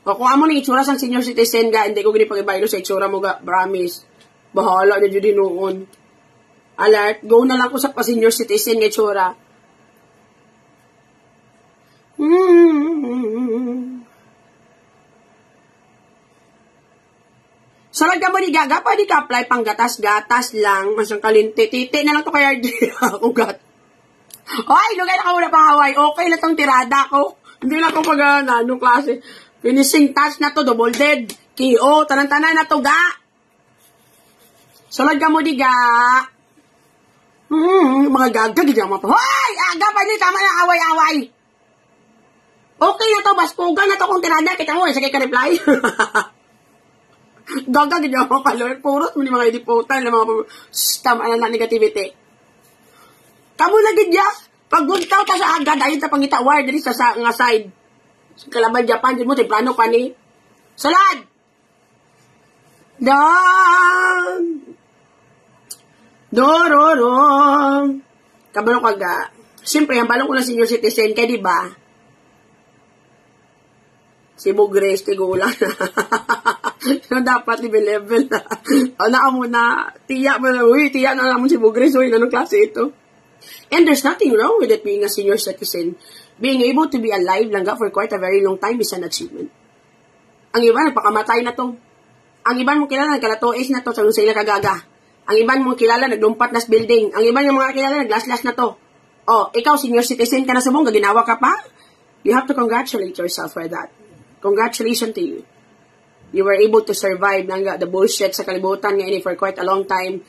S1: O kung amo ni itsura sang senior citizen ga, hindi ko gini pag-ibaylo sa itsura mo ga, promise. Bahala na dyan noon. Alert, go na lang ko sa pa-senior citizen nga itsura. Sarag ka mo ni Gaga, pwede ka apply pang gatas-gatas lang, masang kalinti. Titi na lang to kaya ako gat. Oy, lugay na ka muna pa Hawaii. Okay na tong tirada ko. Hindi na ako anong klase. Finishing touch na to, double dead. K.O. Tanan-tanan na to, ga. Salad ka mo, di, ga. Mga gaga, di ka mapa. Hoy! Aga pa ni, tama na, away-away. Okay na to, baspugan na to kung tirada. Kita mo, sige ka reply. Gaga, di ka mapa. Puros mo ni mga idiputan, mga tama na negativity. Kamu lagi diya. Pag guntaw ta sa agad, ayun ta pangita wire, dili sa nga side. Kalaban Japan, din mo, plano pa ni. Salad! Dororo. Kabalo ka ga. Siyempre, ang balong ko na senior citizen, kaya diba? Si Bugres, tigulang na. So, dapat level na. Naamo na, tiya mo na, tiya na naman si Bugres, anong klase ito? And there's nothing wrong with it being a senior citizen. Being able to be alive lang for quite a very long time is an achievement. Ang iba, nagpakamatay na to. Ang iba mong kilala, nagkalatois na to sa sila kagaga. Ang iba mong kilala, naglumpat na sa building. Ang iba yung mga kilala, naglaslas na to. Oh, ikaw, senior citizen ka na sa mong, ginawa ka pa? You have to congratulate yourself for that. Congratulations to you. You were able to survive the bullshit sa kalibutan ngayon for quite a long time.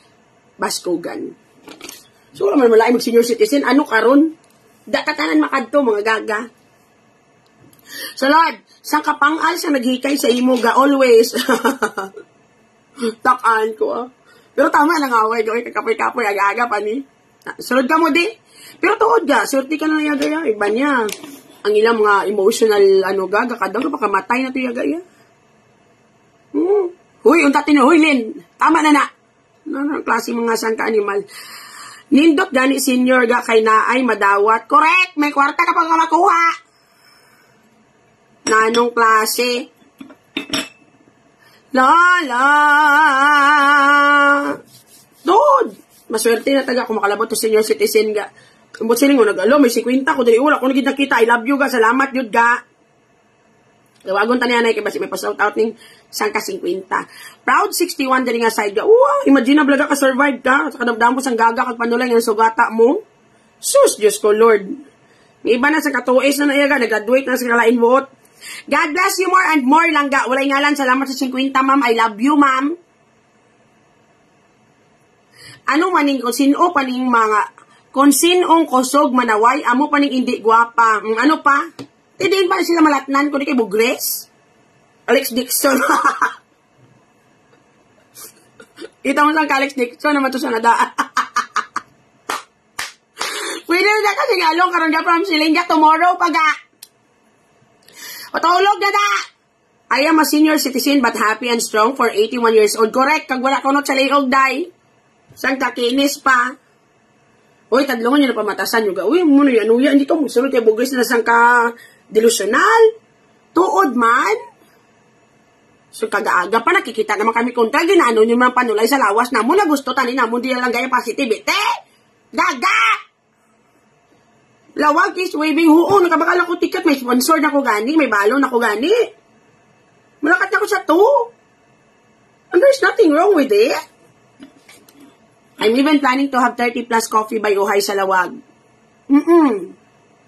S1: Baskugan. So, naman malay mag-senior citizen, ano karon? Dakatanan makadto mga gaga. So Lord, sang kapangal sa naghikay sa imo ga always. Takaan ko. Pero tama lang away, gawin kakapoy-kapoy aga-aga pa ni. Sulod ka mo di. Pero tuod ga, surti ka na yaga ya. Iba niya. Ang ilang mga emotional gaga ka daw pakamatay na to yaga ya. Huy, unta tino, huy Lin. Tama na. Ano klase mga sangka animal. Nindot gani senior ga kay naay madawat. Correct, may kwarta ka pang makuha. Nanong klase? Lala. Dude, maswerte na taga kung makalabot to senior citizen ga. Kumbot siling mo nag-alo, may 50 ko dali ula. Kung nakita, I love you ga, salamat yun ga. Gawagon ta niya na kay basi may pa-shout out ning sangka 50. Proud 61 dali nga side ga. Wow, imagine na blaga ka survive ka. Sa kadamdam mo sang gaga kag panulay nga sugata mo. Sus, Diyos ko Lord. May iba na sa katuis na naiyaga, nag-graduate na sa kalain vote. God bless you more and more lang ga. Walay ngalan, salamat sa 50 ma'am. I love you ma'am. Ano maning kung sino paning mga kung sinong kusog manaway, amo paning hindi gwapa. Ano pa? Hindi ba sila malatnan ko di kay Bugres? Alex Dixon. Kita mo lang ka Alex Dixon naman to sa nadaan. Pwede na kasi galong karon ga from Silinga tomorrow paga. O tulog na da. I am a senior citizen but happy and strong for 81 years old. Correct, kag wala ko not sa layog day. Sang takinis pa. Uy, tadlungan nyo na pamatasan nyo. Uy, muna yan, uya, hindi to, musulod kay bugris na sang ka delusional. Tuod man. So, kagaaga pa, nakikita naman kami kontra, ginaano nyo mga panulay sa lawas na mo na gusto, tanin na mo, di lang gaya positivity. Gaga! Lawag is waving huo, nakabakala ko ticket, may sponsor na ko gani, may balon na ko gani. Malakat na ko sa to. And there's nothing wrong with it. I'm even planning to have 30 plus coffee by Uhay sa Lawag.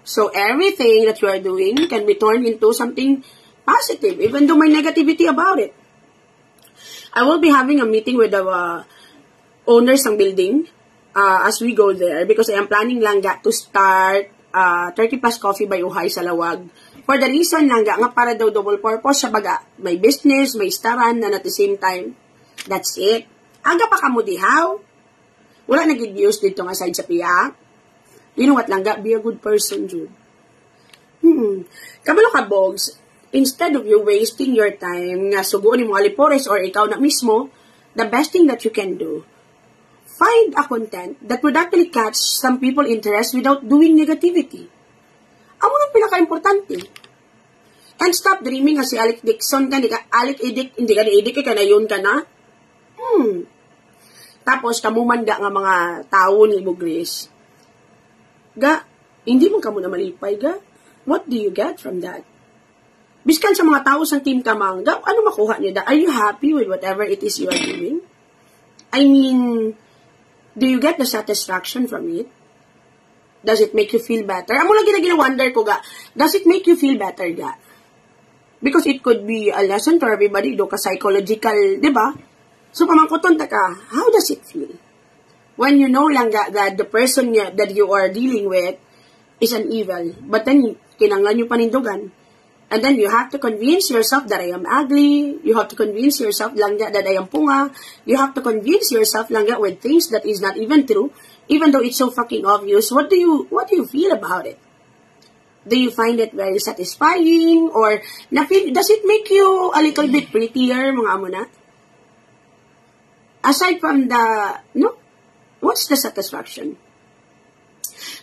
S1: So everything that you are doing can be turned into something positive, even though may negativity about it. I will be having a meeting with the owners ng building as we go there because I am planning lang to start 30 plus coffee by Uhay sa Lawag. For the reason lang nga para daw double purpose sa baga. May business, may staran, and at the same time, that's it. Aga pa kamo dihaw. Wala nag-views dito nga side sa piya. You know what lang ga? Be a good person, Jude. Kabalo ka, Bogs, instead of you wasting your time nga suguon ni mga alipores or ikaw na mismo, the best thing that you can do, find a content that would actually catch some people interest without doing negativity. Amo nang pinaka-importante. And stop dreaming nga si Alec Dixon ka, hindi ka na-edict ka na yun ka na. Tapos, kamumanda nga mga tao ni Bugris. Ga, hindi mo ka muna malipay, ga. What do you get from that? Biskan sa mga tao sa team kamang, ga, ano makuha niyo da? Are you happy with whatever it is you are doing? I mean, do you get the satisfaction from it? Does it make you feel better? Amo lang gina-wonder ko, ga. Does it make you feel better, ga? Because it could be a lesson to everybody, do ka psychological, di ba? So, pamangkuton ta ka, how does it feel? When you know lang that the person that you are dealing with is an evil, but then, kinanglan nyo panindugan. And then, you have to convince yourself that I am ugly. You have to convince yourself lang that I am punga. You have to convince yourself lang with things that is not even true, even though it's so fucking obvious. What do you feel about it? Do you find it very satisfying? Or, does it make you a little bit prettier, mga amo na? Aside from the, no, what's the satisfaction?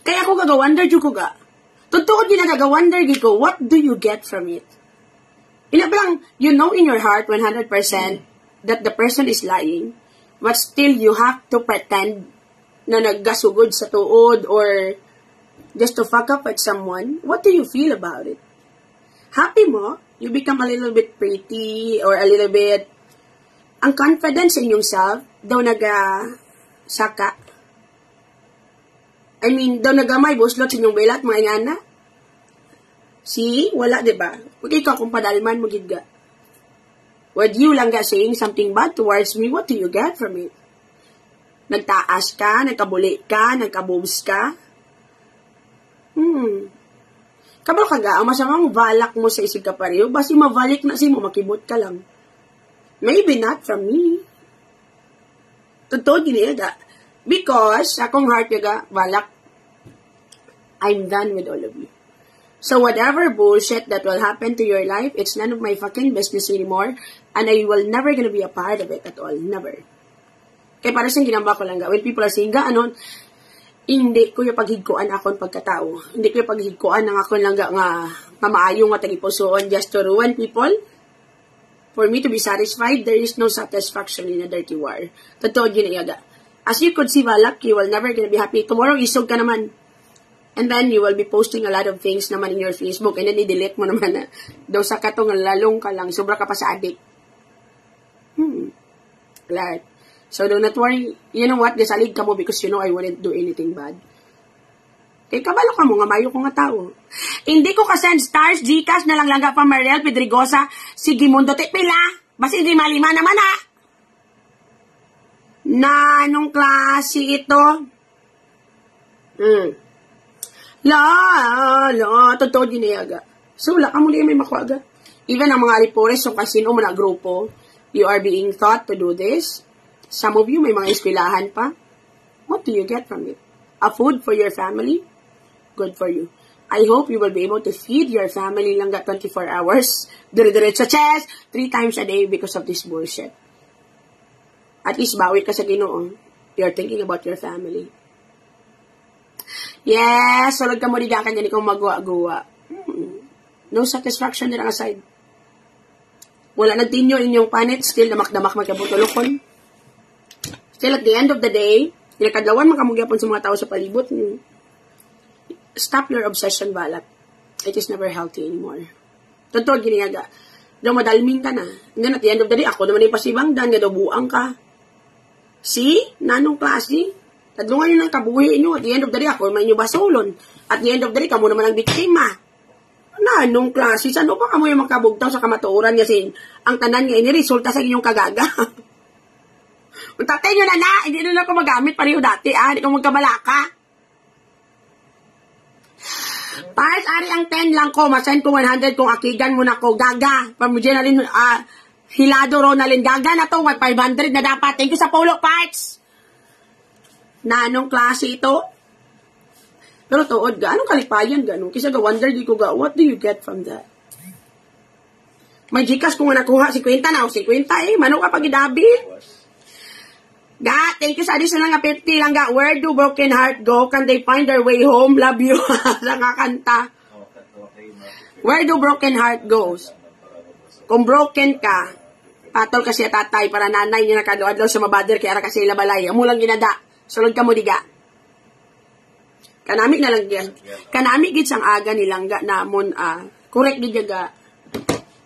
S1: Kaya ako gagawonder dyan ko ga. Totoo din na gagawonder dyan ko, what do you get from it? Lang, you know in your heart 100% that the person is lying, but still you have to pretend na naggasugod sa tuod or just to fuck up at someone. What do you feel about it? Happy mo? You become a little bit pretty or a little bit ang confidence in yourself, daw saka. I mean, daw nagamay, buslot sa inyong belat, mga ingana. See? Wala, diba? Huwag ikaw kung padalman mo gidga. With you lang saying something bad towards me, what do you get from it? Nagtaas ka, nagkabuli ka, nagkabobs ka. Kabalo ka ga, ang masamang balak mo sa isig ka pareho, basi mavalik na si mo, makibot ka lang. Maybe not from me. Totoo giniyaga. Because, akong heart yaga, balak, I'm done with all of you. So, whatever bullshit that will happen to your life, it's none of my fucking business anymore, and I will never gonna be a part of it at all. Never. Kaya para siyang ginamba ko lang ga. When people are saying, hindi ko yung paghigkuan akong pagkatao. Hindi ko yung paghigkuan ng akong lang nga maayong nga tagipusoon just to ruin people. For me to be satisfied, there is no satisfaction in a dirty war. Totoo ginayaga. As you could see, Balak, you will never gonna be happy. Tomorrow, isog ka naman. And then, you will be posting a lot of things naman in your Facebook. And then, i-delete mo naman na daw sa katong lalong ka lang. Sobra ka pa sa addict. Right. So, do not worry. You know what? Desalig ka mo because you know I wouldn't do anything bad. Kaya kabalo ka mo nga, mayo ko nga tao. Hindi ko ka-send stars, Gcash na lang langga pa Mariel Pedregosa, Sigimundo Tepila. Basta hindi malima naman Na anong klase ito? Totoo dinayaga. So, wala ka muli may makuaga. Even ang mga alipores, yung kasino mo na grupo, you are being taught to do this. Some of you may mga eskwelahan pa. What do you get from it? A food for your family? Good for you. I hope you will be able to feed your family lang 24 hours. Dire-diretso sa chest 3 times a day because of this bullshit. At least bawi ka sa Ginoo. You're thinking about your family.
S2: Yes, sulod ka mo di ka ganyan kung magawa-gawa. No satisfaction din ang aside. Wala nagtinyo inyong panit, still damak-damak magkabutulokon. Still at the end of the day, pinakadlawan makamugyapon sa mga tao sa palibot. Stop your obsession, Balat. It is never healthy anymore. Totoo, giniyaga. Daw madalming ka na. And then at the end of the day, ako naman ay pasibangdan, nga daw buang ka. See? Nanong klase? Tadlungan nyo ng kabuhi nyo. At the end of the day, ako naman yung basolon. At the end of the day, kamo naman ang biktima. Nanong klase? Saan pa kamo yung makabugtaw sa kamatuoran kasi ang tanan nga iniresulta sa inyong kagaga? Tatay nyo na, hindi na ako magamit pareho dati, hindi ko magkabalaka. Pars, ari ang 10 lang ko, masend ko 100 kung akigan mo na ko, gaga. Pamudya na rin, hilado Ronalyn, gaga na to, 500 na dapat. Thank you sa polo parts. Nanong klase ito? Pero tuod ga, anong kalipayan ganun? Kisa ga wonder di ko ga, what do you get from that? May Gcash kung nakuha, 50 na o 50 manok ka pagidabi. Ga, thank you sa additional nga 50 lang ga, where do broken heart go? Can they find their way home? Love you. Sa kakanta. Where do broken heart goes? Kung broken ka, patol ka siya tatay para nanay niya nakadoadlaw sa mabader kaya kasi labalay. Amo lang ginada. Sulod ka mo diga. Kanami na lang yan. Kanami gid sang aga nilangga namon correct gid ga.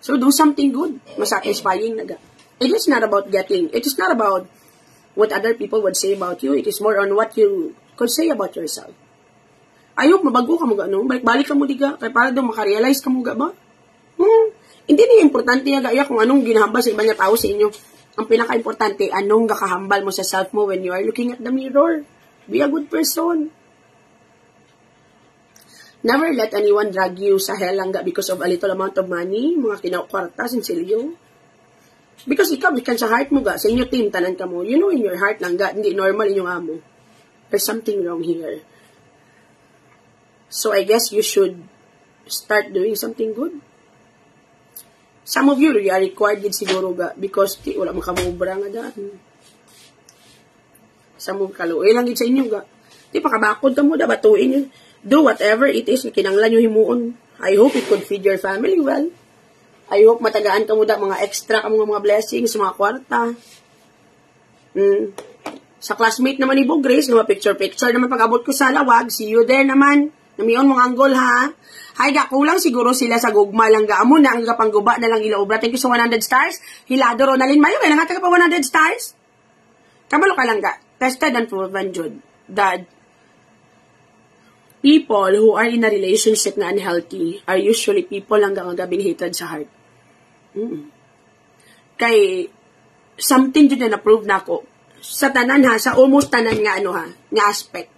S2: So do something good. Masatisfying naga. It is not about getting. It is not about what other people would say about you. It is more on what you could say about yourself. Ayok mabago ka mo ga no. Balik ka mo diga kay para do maka-realize ka mo ga ba? Hindi ni importante nga kung anong ginahambal sa ibang tao sa inyo. Ang pinaka-importante anong gakahambal mo sa self mo when you are looking at the mirror. Be a good person. Never let anyone drag you sa hell langga because of a little amount of money, mga kinakwarta, sinsilyo. Because ikaw, ikan sa heart mo ga, sa inyo team, tanan ka mo, you know in your heart langga, hindi normal inyong amo. There's something wrong here. So I guess you should start doing something good. Some of you, you are required din siguro ga, because wala makamubra nga daan. Some of kaluoy lang din sa inyo ga. Di pa kabakod ka mo, batuin yun. Do whatever it is na kinanglan nyo himuon. I hope it could feed your family well. I hope matagaan ka mo da mga extra ka mga blessings, mga kwarta. Sa classmate naman ni Bo Grace, na picture-picture naman pag-abot ko sa lawag. See you there naman. Namiyon mga anggol ha. Hay ga, kulang siguro sila sa gugma lang ga. Amo na ang kapangguba na lang ilaobra. Thank you sa 100 stars. Hilado Ronalyn Mayo. Kaya nga ka pa 100 stars. Kabalo ka lang ga. Tested and proven, Jude. That people who are in a relationship na unhealthy are usually people lang gabing hatred sa heart. Kay, something dito na na-prove na ako. Sa tanan ha, sa almost tanan nga ano ha, nga aspect.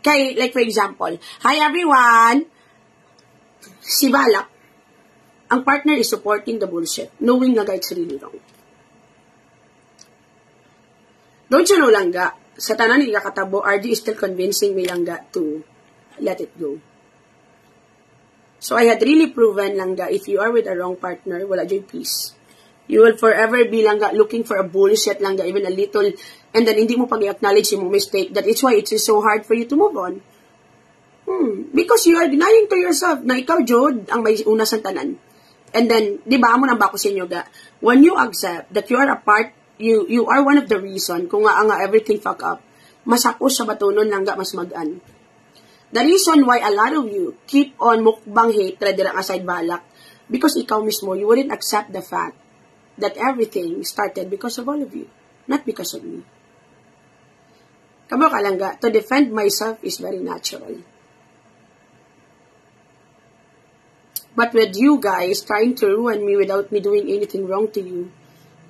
S2: Kay, like for example, hi everyone, si Balak, ang partner is supporting the bullshit, knowing na it's really wrong. Don't you know langga, sa tanan ni kakatabo, RD is still convincing me langga to let it go. So I had really proven langga, if you are with a wrong partner, wala joy peace. You will forever be langga looking for a bullshit langga, even a little, and then hindi mo pag-acknowledge yung mistake. That is why it is so hard for you to move on. Because you are denying to yourself na ikaw, Jod, ang may una sa tanan. And then, di ba, amo nang bako sa inyo ga, when you accept that you are a part, you are one of the reason kung nga everything fuck up, masapos sa batunon langga mas magaan. The reason why a lot of you keep on mukbang hatred dirang aside Balak, because ikaw mismo, you wouldn't accept the fact that everything started because of all of you, not because of me. Kamo ka lang ga, to defend myself is very natural. But with you guys trying to ruin me without me doing anything wrong to you,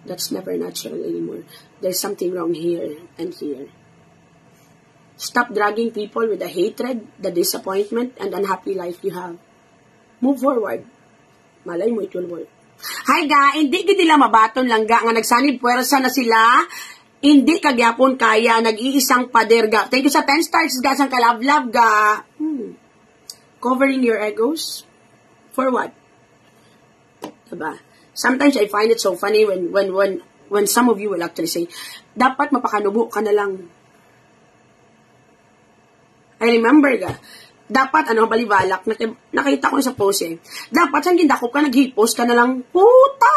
S2: that's never natural anymore. There's something wrong here and here. Stop dragging people with the hatred, the disappointment, and unhappy life you have. Move forward. Malay mo, it will work. Hi ga, hindi gid nila mabaton lang ga, nga nagsanib puwersa na sila, hindi kagyapon kaya, nag-iisang pader ga. Thank you sa 10 stars ga, sang kalab-lab ga. Covering your egos? For what? Diba? Sometimes I find it so funny when some of you will actually say, dapat mapakanubo ka na lang. I remember ga, dapat, balibalak, nakita ko sa post eh. Dapat, saan gindakop ka, naghipos ka na lang, puta!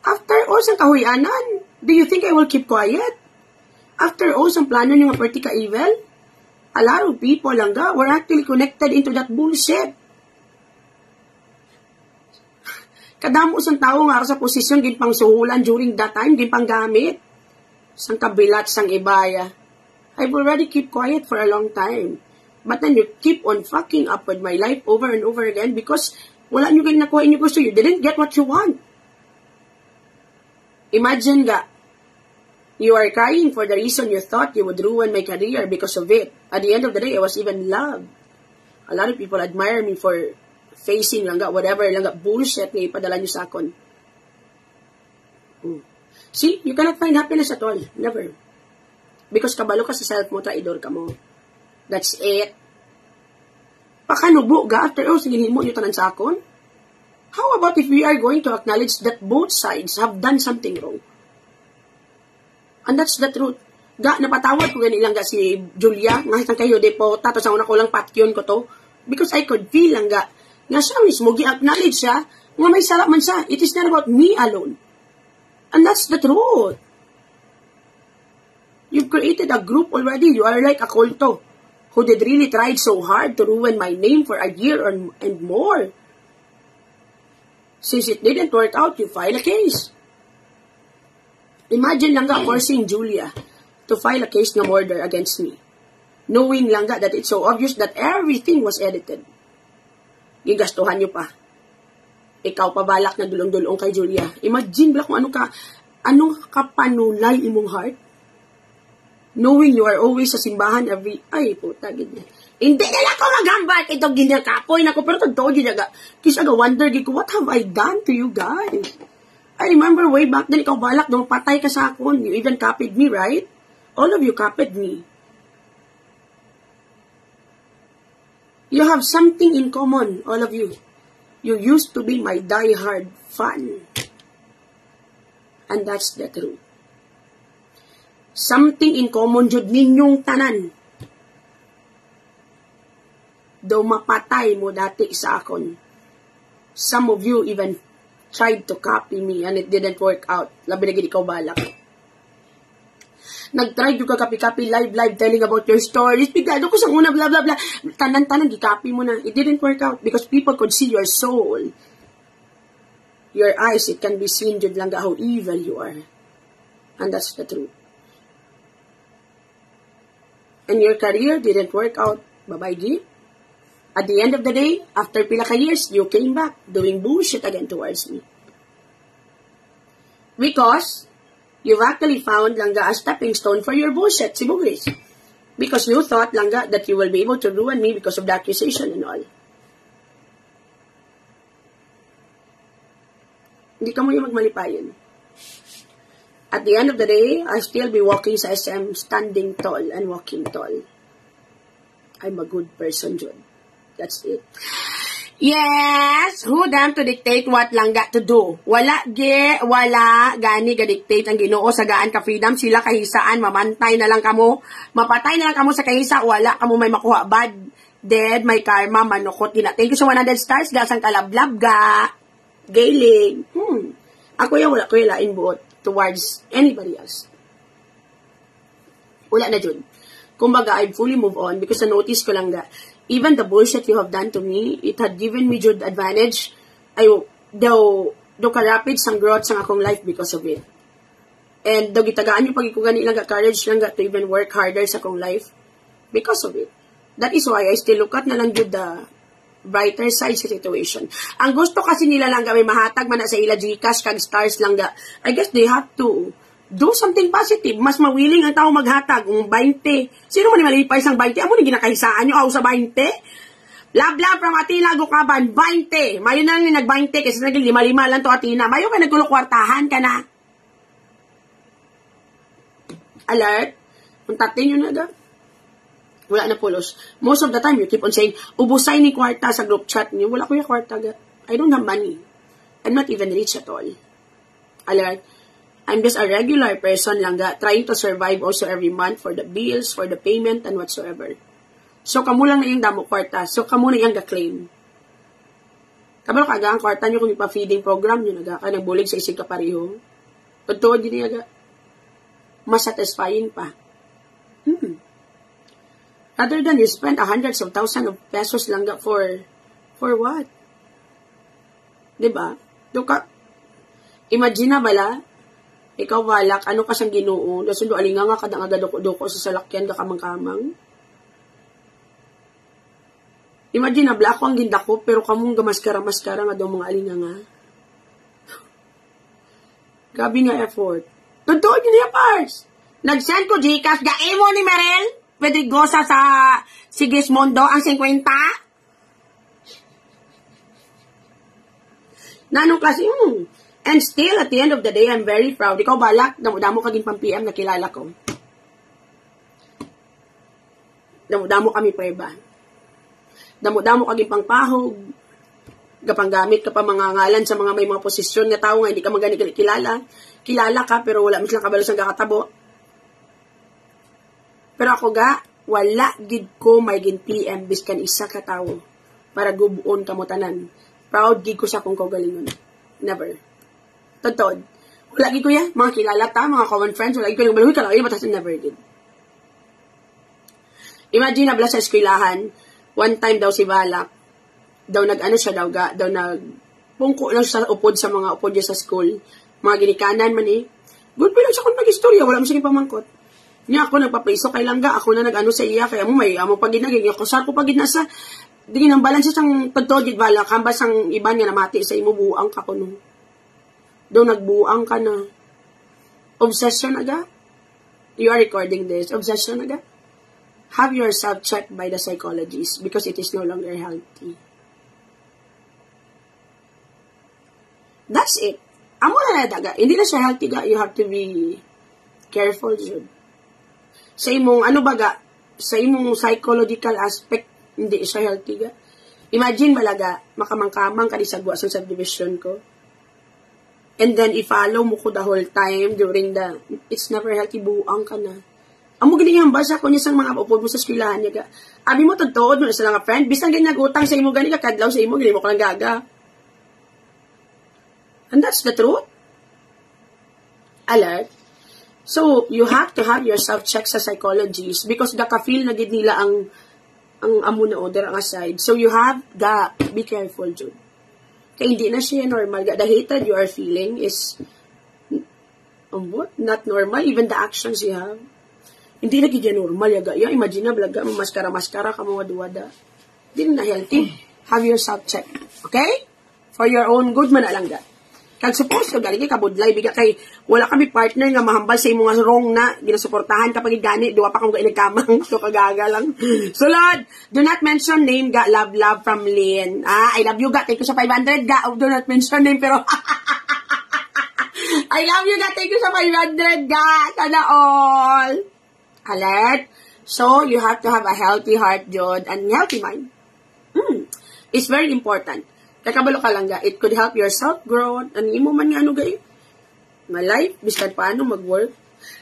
S2: After all, sang kahuyanan, do you think I will keep quiet? After all, sang plano nyo nga party ka evil? A lot of people lang ga, were actually connected into that bullshit. Kadamo sang tao nga sa posisyon, ginpang suhulan during that time, ginpang gamit. Sang kabilat, sang ibaya. I've already keep quiet for a long time. But then you keep on fucking up with my life over and over again because wala nyo kayo nakuha inyo gusto. You didn't get what you want. Imagine nga, you are crying for the reason you thought you would ruin my career because of it. At the end of the day, I was even loved. A lot of people admire me for facing lang nga, whatever lang nga, bullshit na ipadala nyo sa akon. See, you cannot find happiness at all. Never. Because kabalo ka sa self mo, traidor ka mo. That's it. Pakanubo ga, after all, singin mo yung tanan sa akon? How about if we are going to acknowledge that both sides have done something wrong? And that's the truth. Ga, napatawad ko ganilang ga si Julia, ngahitan kayo, depo, tapos ang una ko lang patyon ko to, because I could feel lang ga, nga siya mismo, gi-acknowledge siya, nga may sarap man siya. It is not about me alone. And that's the truth. You've created a group already. You are like a culto who did really tried so hard to ruin my name for a year and more. Since it didn't work out, you file a case. Imagine lang nga forcing Julia to file a case na murder against me. Knowing lang nga that it's so obvious that everything was edited. Gigastuhan nyo pa. Ikaw pa balak na dulong-dulong kay Julia. Imagine lang kung anong kapanulay imong heart. Knowing you are always sa simbahan ay, puta, ganyan. Hindi nila ko magambal itong ganyan kapoy na ko, pero totoo ganyan ga. Kasi aga wonder ko, what have I done to you guys? I remember way back then, ikaw balak nung patay ka sa akon. You even copied me, right? All of you copied me. You have something in common, all of you. You used to be my die-hard fan. And that's the truth. Something in common jud ninyong tanan. Though mapatay mo dati sa akon. Some of you even tried to copy me and it didn't work out. Labi na gid ikaw balak. Nag-try yung ka-copy live telling about your stories. Bigado ko sa una, blah, blah, blah. Tanan-tanan, gi-copy mo na. It didn't work out because people could see your soul. Your eyes, it can be seen jud lang how evil you are. And that's the truth. And your career didn't work out. Bye-bye, G. At the end of the day, after pila ka years, you came back doing bullshit again towards me. Because you've actually found langga a stepping stone for your bullshit, si Bugris. Because you thought langga that you will be able to ruin me because of the accusation and all. Hindi ka mo yung magmalipayan. At the end of the day, I'll still be walking sa SM, standing tall and walking tall. I'm a good person, John. That's it. Yes! Who damn to dictate what lang got to do? Wala gani ga-dictate ang Ginoo sa gaan ka freedom. Sila kahisaan, mamantay na lang kamo. Mapatay na lang kamo sa kahisa. Wala kamo may makuha. Bad, dead, may karma, manukot. Thank you sa 100 stars. Gasang kalablab ga. Gailing. Ako yung wala ko yung lain buot towards anybody else. Wala na dyan. Kumbaga, I fully move on because na-notice ko lang nga, even the bullshit you have done to me, it had given me good advantage. Daw karapid sang growth sang akong life because of it. And daw gitagaan yung pagikugan nilang courage lang to even work harder sa akong life because of it. That is why I still look at na lang good the brighter side sa situation. Ang gusto kasi nila lang may mahatag man na sa ila Gcash kag stars lang ga. I guess they have to do something positive. Mas mawiling ang tao maghatag. 20. Sino man malipay sang 20? Amo ni ginakahisaan nyo ako sa 20? Lab from Atina, Gukaban, 20. Mayo na lang nag-20 kasi naging 5 lang to Atina. Mayo ka nagkulok-kwartahan ka na. Alert. Puntatin nyo na ga. Wala na pulos. Most of the time, you keep on saying, ubusay ni kwarta sa group chat niyo. Wala ko yung kwarta ga. I don't have money. I'm not even rich at all. Alert. I'm just a regular person lang ga, trying to survive also every month for the bills, for the payment, and whatsoever. So, kamo lang na yung damo kwarta. So, kamo na yung ga-claim. Kabalo kaga ang kwarta nyo kung ipa-feeding program nyo, naga ka nagbulig sa isig kapareho. Totoo din naga. Mas satisfying pa. Rather than you spend hundreds of thousands of pesos lang ga for what? Diba? Duka, imagine na bala, ikaw balak, ano ka siyang Ginoo, nasundo alinga nga kada nga gadoko-doko sa salakyan ka kamang-kamang. Imagine na bala ako ang gindako, pero kamong gamaskara-maskara nga daw mga alinga nga. Gabi nga effort. Totoo yun niya, Pars. Nag-send ko Gcash, gae mo ni Merel, pwede gosa sa Sigismondo ang 50. Nanong klase, And still, at the end of the day, I'm very proud. Ikaw balak, damo-damo kaging pang-PM na kilala ko. Damo-damo kami preba. Damo-damo kaging pang-pahog. Gapanggamit ka pa mga ngalan sa mga may mga posisyon na tao nga, hindi ka magani kilala. Kilala ka, pero wala mo silang kabalos ang kakatabo. Pero ako ga, wala gid ko may gin PM biskan isa ka tao para gubuon kamo tanan. Proud gid ko sa kung kaugalingon. Never. Totoo. Wala gid ko ya, mga kilala ta, mga common friends, wala gid ko nang baluy ka lang, batas never gid. Imagine na bala sa eskwelahan, one time daw si Balak, daw nag-ano siya daw nagpungko lang sa upod sa mga upod niya sa school, mga ginikanan man eh. Good pa lang siya kung nag-istorya, wala mo siya pamangkot. Niya ako nagpapriso kay langga, ako na nag-ano sa iya, kaya mo may amo pag ginaging, ako sar ko pag ginasa, di nang balance siyang tagtodid Balak, hambas ang iban nga namati sa imo buang ka kuno. Daw nagbuang ka na. Obsession aga? You are recording this. Obsession aga? Have yourself checked by the psychologists because it is no longer healthy. That's it. Amo na daga. Hindi na siya healthy ga. You have to be careful, Jude. Sa imong, ano baga, sa imong psychological aspect, hindi siya healthy ga. Imagine malaga, makamangkamang ka di sagwa sa subdivision ko. And then, i-follow mo ko the whole time during the, it's never healthy, buang ka na. Amo ganyan basa ko niya sa mga upod mo sa eskwelahan niya. Abi mo totoo mo sa mga friend, bisan ganyan nagutang sa imo gani ka kadlaw sa imo gani mo ka lang gaga. And that's the truth. Alert. So you have to have yourself check sa psychologists because ka-feel na gid nila ang amo na order ang aside. So you have be careful, Jude. Kaya hindi na siya normal. The hatred you are feeling is not normal. Even the actions you have. Hindi na kaya normal, yaga. Imagine na, blaga, maskara-maskara ka mga duwada. Hindi na healthy. Have yourself check. Okay? For your own good man na lang ga. Kag suppose ka, galing ka budlay, biga kay, wala kami partner nga mahambal sa imong wrong na, ginasuportahan kapag gani, duwa pa kang nagkamang, so kagaga lang. So Lord, do not mention name ga, love from Lynn. I love you ga, take ko sa 500 ga, do not mention name, pero, I love you ga, take ko sa 500 ga, sana all. Alert. So, you have to have a healthy heart, Jod, and healthy mind. It's very important. Kakabalo ka lang ga, it could help your self-growth, and imo man nga ano ga nga life, biskan paano mag-work.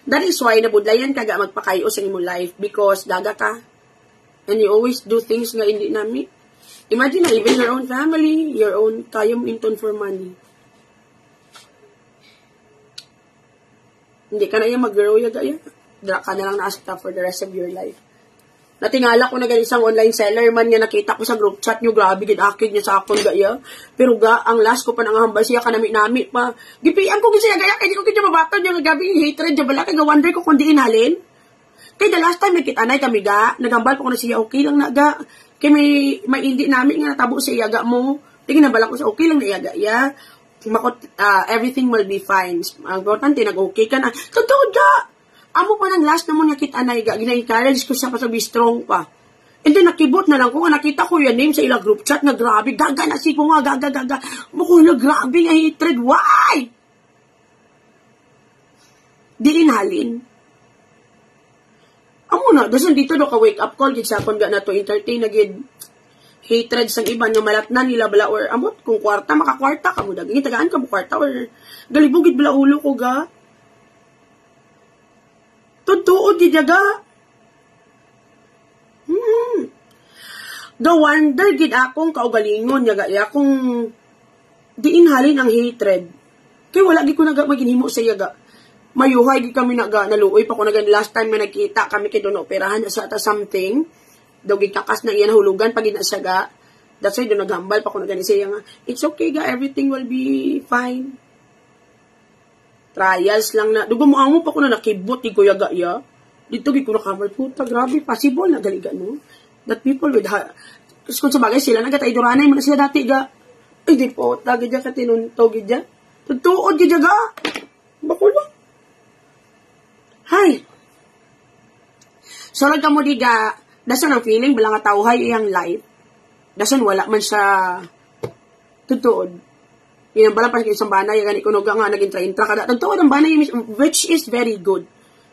S2: That is why, nabudlayan ka ga magpakayo sa imo life, because gaga ka, and you always do things nga hindi nami. Imagine na, even your own family, your own kayong inton for money. Hindi ka na yung mag-grow ya ga ya. Ka na lang na-asta for the rest of your life. Natingala ko na isang online seller man nga nakita ko sa group chat nyo, grabe, gid-akid niya sa akon gaya. Pero ga, ang last ko pa nangahambal siya, kanami-nami pa. Gipian ko gisiya gaya, kaya di ko kaya mabaton yung gabi, hatred, jabala, kaya wonder ko kung di inhalin. Kaya the last time, nakitanay kami ga, nagambal ko na siya, okay lang na ga. Kaya may hindi namin nga natabo sa iyaga mo. Tingin nabala ko sa okay lang na iyaga, ya. Everything will be fine. Ang importante, nag-okay ka na. Totoo ga. Amo pa ng last na mo nakita na gina-encourage ko siya pa to be strong pa. And then nakibot na lang ko, nakita ko yung name sa ilang group chat na grabe, gaga na si ko nga, gaga. Mukula grabe nga hatred, why? Di inhalin. Amo na, doon dito do ka wake up call, gid sa akon ga na to entertain na gid hatred sang iban nga malatnan nila bala or amot kung kwarta, makakwarta ka mo daging tagaan ka mo kwarta or galibugid bala ulo ko ga. Totoo, di daga. The wonder, gid akong kaugalingon, yaga, akong diinhalin ang hatred. Kaya wala, di ko maginhimo sa yaga. Mayuhay, di kami naluoy pa ko last time na nagkita kami kay doon operahan sa something. Daw gikakas na iyan hulugan pag inasaga. That's why doon naghambal pa ko siya nga. It's okay ga, everything will be fine. Trials lang na. Dugo mo amo pa ko na nakibot, di ko yaga ya. Dito gi ko nakamal, puta, grabe, possible na galiga, no? That people with kung sa bagay sila, nagataiduranay mo na sila dati ga. Ay, di po, tagi dyan ka tinuntog dyan. Tutuod dyan ga. Bakulo. Hay. So, ka mo di ga, dasan ang feeling, bilang nga tauhay iyang life. Dasan wala man sa tutuod. Yan pala pa isang banay, yan ikunog nga, naging train-track kada. Tutuod ang banay, which is very good.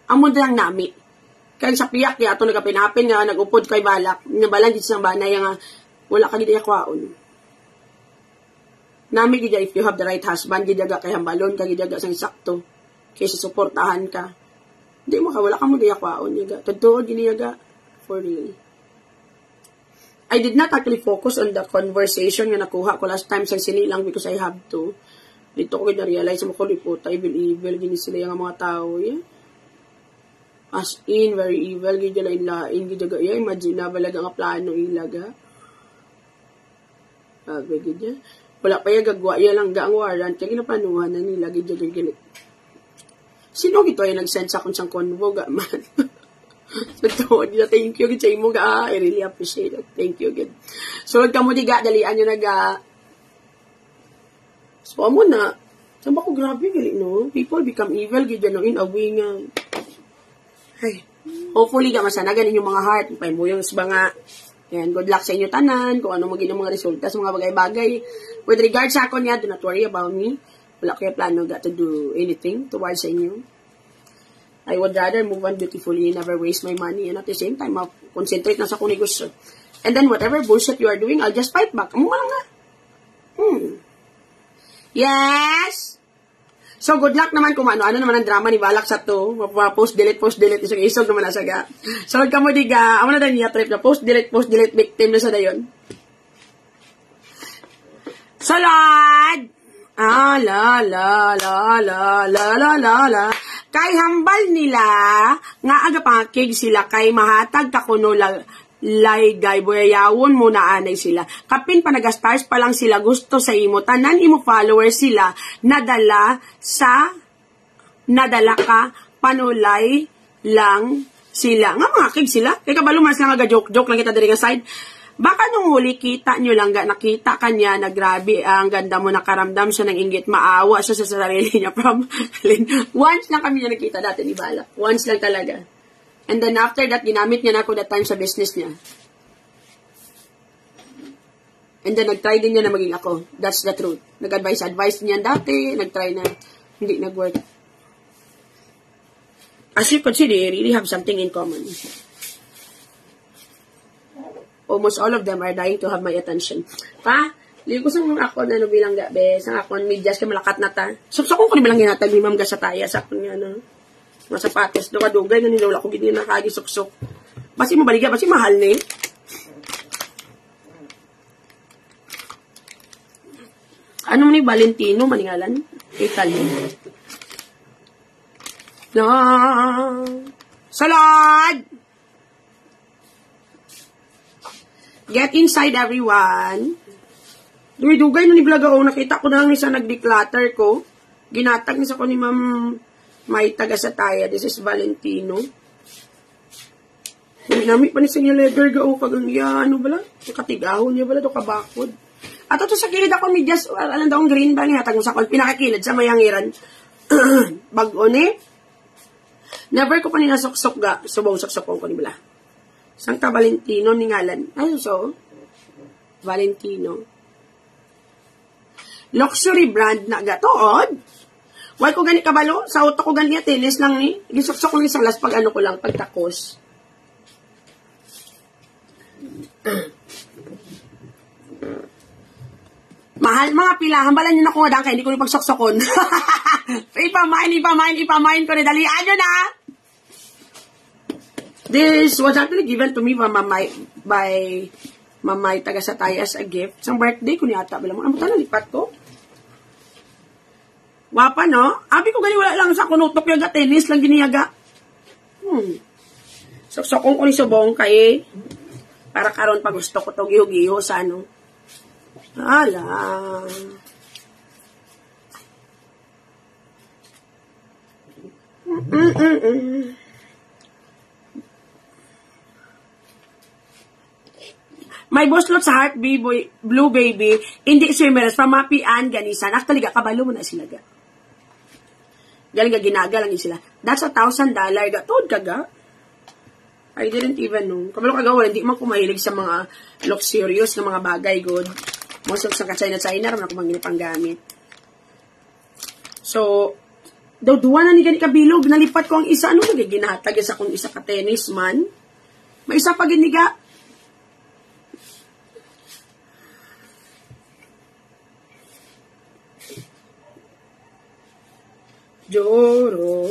S2: Ang mundo lang nami. Kaya sa piyak, kaya ito nagapinapin nga, nag-upod kay balak. Nabalan dito sa banay, nga, wala ka gida yakwaon. Nami gida, if you have the right husband, gidaga kay hambalon ka, gidaga sa sakto. Kaysa suportahan ka. Hindi mo ka, wala ka mo di yakwaon. Totoo, giniyaga. For real. I did not actually focus on the conversation nga nakuha ko last time sa sinilang because I have to. Dito ko na-realize mo ko liputa, evil, gini sila yung mga tao. Yeah? As in, very evil, gidya lain-lain, gidya gaya, imagine na, balaga nga plano ilaga. Sabi, gidya. Wala pa yung gagwa, yan lang ga ang warrant, kaya ginapanuhan na nila, gidya gaya. Sino gito ay nag-send sa kung siyang convo, ga man? So, thank you, gidya mo ga, I really appreciate it, thank you, gid. So, ka mo di ga, dalian nyo na ga. So, amo na, saan ba ko grabe, gali, no? People become evil, gidya no, in a way nga. Ay, hopefully, masanagan inyong mga heart. Pay mo yung mga, yan, good luck sa inyo tanan, kung ano magiging mga resulta sa mga bagay-bagay. With regard sa ako niya, do not worry about me. Wala kayo plano to do anything towards sa inyo. I would rather move on beautifully, never waste my money, and at the same time, concentrate na sa kung negosyo. And then, whatever bullshit you are doing, I'll just fight back. Amo lang nga. Yes! So, good luck naman kung ano naman ang drama ni Balak sa to. Post-delete, isog naman na saga. So, huwag ka mo diga, amo na niya trip na post-delete, victim na sa dayon. Salad! La. Kay hambal nila, nga agapakig sila kay mahatag kakuno laygay, boyayawon mo na anay sila. Kapin pa nag-stars pa lang sila gusto sa imo, tanan imo followers sila, nadala ka, panulay lang sila. Nga mga kig sila, kaya kabalo mas nga joke lang kita dali nga side. Baka nung huli kita nyo lang, nakita kanya na grabe, ang ganda mo, nakaramdam siya ng inggit, maawa siya sa sarili niya from once lang kami niya nakita dati ni Balak. Once lang talaga. And then after that, ginamit niya na ako that time sa business niya. And then nag-try din niya na maging ako. That's the truth. Nag-advise niya dati, nag-try na, hindi nag-work. As you can see, they really have something in common. Almost all of them are dying to have my attention. Pa, ligo sa mga ako na bilang gabi, sa akon medyas ka malakat na ta. Sapsakon ko ni bilang ginatag ni Ma'am sa taya, sa akon nga, no? Mga sapatos, doon kadugay, na nilawala ko, gini na nakagi-suksok. Basi mo baliga, basi mahal ni. Ano ni Valentino, maningalan? Italy. No. Salad! Get inside, everyone. Dugay na ni vlog ako. Nakita ko na lang isa nag-declutter ko. Ginatag ni sa ko ni Ma'am May taga sa taya. This is Valentino. Nami pa ni sa niya leather ga o kagang ano bala? Katigahon niya bala do kabakod. At ito sa kilid ako ni Just alam daw green ba niya tag sa kol pinakakilid sa mayangiran. Bag-o ni. Never ko pa ni nasuksok ga. Subaw suksok ko ni bala. Santa Valentino ni ngalan. Ano so? Valentino. Luxury brand na gatood. Why ko gani kabalo? Sa auto ko gani atilis lang ni. Gisok-sok ko ni sa las pag ano ko lang, pagtakos. Mahal mga pila. Hambalan nyo na kung adang kaya hindi ko ipagsok-sokon. Ipamain ko na. Dalian nyo na.
S1: This was actually given to me by Mamay taga Satay as a gift. Sa birthday ko ni ata. Bilang mo, ano lipat ko? Wapa, no? Abi ko gani wala lang sa kunutok yaga. Tennis lang giniyaga. Soksokong ko ni subong kay para karon pag gusto ko to giho-giho sa ano. Ala. May buslot sa Heart Blue Baby, hindi swimmers, pamapian, ganisan. Actually, kabalo mo na sila ga. Galing ginaga lang sila. That's $1,000 ga. Toad ka ga? I didn't even know. Kabalo ka ga, hindi man kumahilig sa mga luxurious na mga bagay, good. Most of sa ka-China-China, naman ako manginipang gamit. So, daw duwa na ni gani kabilog, nalipat ko ang isa, ano nagiginahatag sa kung isa ka tennis man. May isa pa giniga. Joro.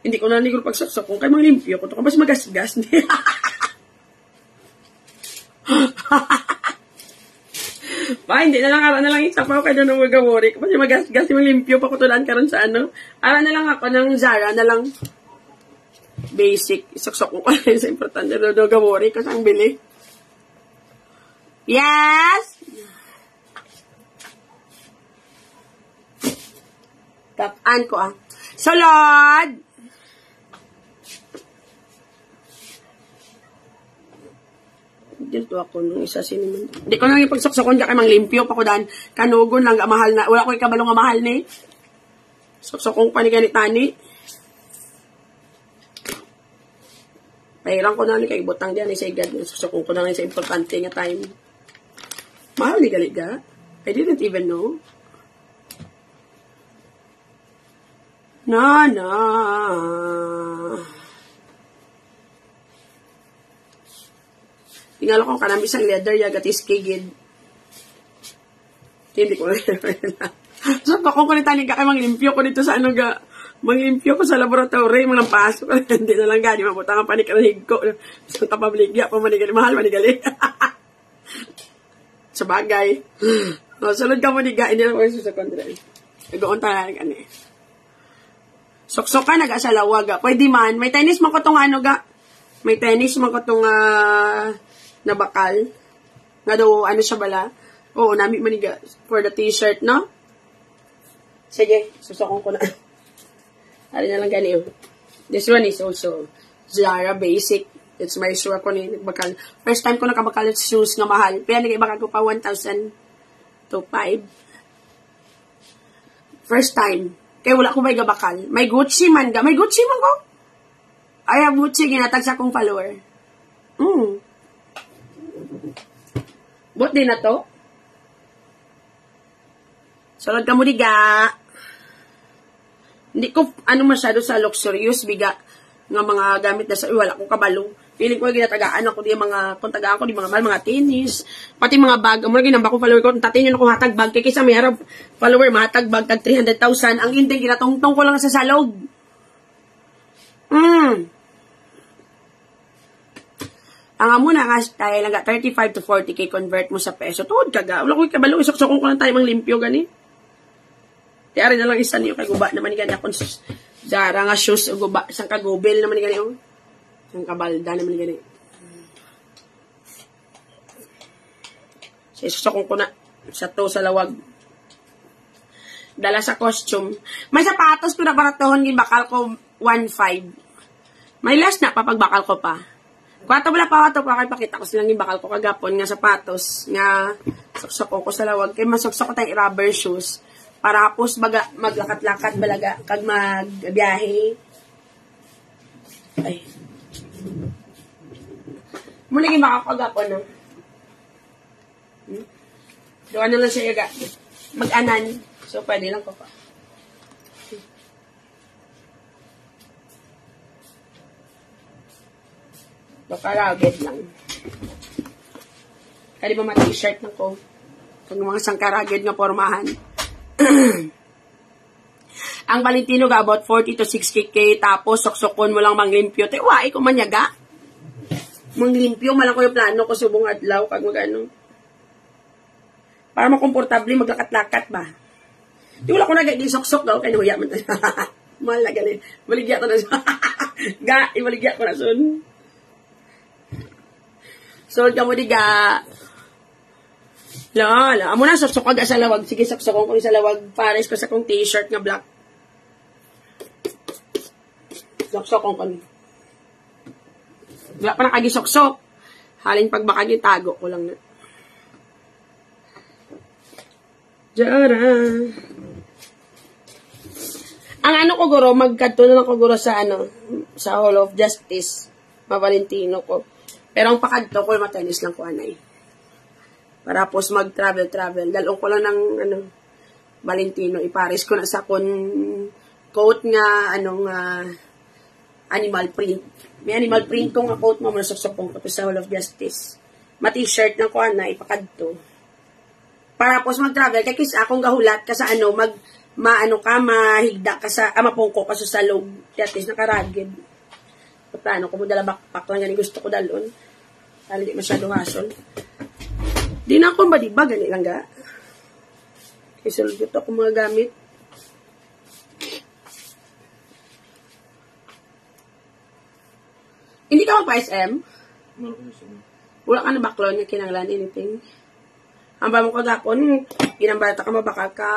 S1: Hindi ko na nigro pagsaksak kung kay mga limpyo ko to. Kabas magasgas. Ba, hindi na lang ara na lang isa pa ako kaya doon magawari. Kasi magasgas yung limpyo pa ko tulaan karon sa ano. Ara na lang ako ng Zara na lang basic. Isaksak ko pa sa importante doon gawari kasi ang bili. Yes! Tapan ko So, Lord, dito ako nung isa siniman. Hindi ko nang ipagsaksakon ka kay mang limpyo pa ko daan. Kanugon lang, mahal na. Wala ko ikabalong nga mahal ni. Saksakong pa ni ganitani. Pahiram ko na ni kay butang diyan sa igad. Saksakong ko na sa importante nga time. Mahal ni galiga. I didn't even know. Na. Tingala ko kanang bisang leather yagatis kigid. Hindi ko na. So, kung kunitanin ka kay manglimpyo ko dito sa ano ga, manglimpyo ko sa laboratory, mga pasok. Hindi na lang gani, mabutangan panik ka ng ko. So, tapabligya pa manigali, mahal manigali. Sa bagay. Sunod ka maniga, hindi na ko sa kontra. Nag-uon tayo na gani. Sok-sok ka naga sa lawag. Pwede man. May tennis man ko itong ano ga. May tennis man ko itong na bakal. Nga daw, ano siya bala. Oo, nami maniga. For the t-shirt, no? Sige, susokong ko na. Ari na lang gani. This one is also Zara Basic. It's my shoe ako ni bakal. First time ko nakabakal at shoes nga mahal. Kaya nag-ibakal ko pa 1,000 to 5. First time. Kaya wala ko may gabakal. May Gucci man ga. May Gucci man ko. I have Gucci ginatag sa akong follower. Bot din na to. Salod ka mo diga. Hindi ko masyado sa luxurious biga nga mga gamit na sa wala ko kabalo. Feeling ko ginatagaan ako di mga kontagaan ko di mga tennis, pati mga bag. Amo lagi nang bako follower ko tatin yun ako hatag bag kay kaysa may harap follower mahatag bag tag 300,000 ang inteng ginatungtong ko lang sa salog. Ang amo na nga tayo lang 35 to 40k convert mo sa peso. Tuod kaga. Wala ko kabalo isok-sokong ko lang tayo mang limpyo gani. Tiari na lang isa niyo kay guba naman gani akong Zara nga shoes o guba sang kagobel naman gani oh. Sang kabalda naman gani. Isok ko na sa to sa lawag. Dala sa costume. May sapatos ko na baratohon gibakal ko 1.5. May last na papagbakal ko pa. Kwato wala pa ato pa kay pakita ko silang gibakal ko kagapon nga sapatos nga sok-sok ko sa lawag kay masok-sok ko tay rubber shoes. Para hapos maglakat-lakat balaga kag magbiyahe. Ay. Muli kayo makakagapon, no? Doon na lang siya yaga. Mag-anan. So, pwede lang ko pa. Bakaragid lang. Kaya di ba ma-t-shirt na ko? Kung mga sangkaragid nga pormahan. Ang Valentino ga about 40 to 60k, tapos soksokon mo lang manglimpyo. Wai ko manyaga. Manglimpyo, malang ko yung plano ko subong adlaw, kag magano. Para makomportable, maglakat-lakat ba. Di wala ko nag-soksok daw, kaya nahuya man. Mahal na ganin. Baligya ko na sun. Ibaligya ko na sun. So, kamo di ga. Amo na, soksok ka sa lawag. Sige, soksokon ko sa lawag. Pares ko sa kong t-shirt nga black. Soksokon ko ni. Wala pa nakagisoksok. Halin pagbaka niyo, tago ko lang na. Jara. Ang ano ko guro, magkadto na lang ko guro sa sa Hall of Justice. Ma-Valentino ko. Pero ang pakadto ko, matenis lang ko anay. Para pos mag-travel. Dalong ko lang ng Valentino. Iparis ko na sa coat nga, animal print. May animal print ko nga coat mo, masaksapong ko to sa Hall of Justice. Ma-t-shirt na ko anay, ipakadto. Para pos mag-travel, kaya kis akong gahulat ka sa mahigda ka sa, mapungko ka sa salog. Kaya at least nakaragid. Plano ko mo dala backpack lang gani gusto ko dalon. Para di masyado hassle. Di na ako ba diba gani lang ga? Isulod ko ako mga gamit. Hindi ka magpa-SM? Wala ka na backlog na kinanglan anything? Ang ba mo ko dapon, ginambata ka mabaka ka,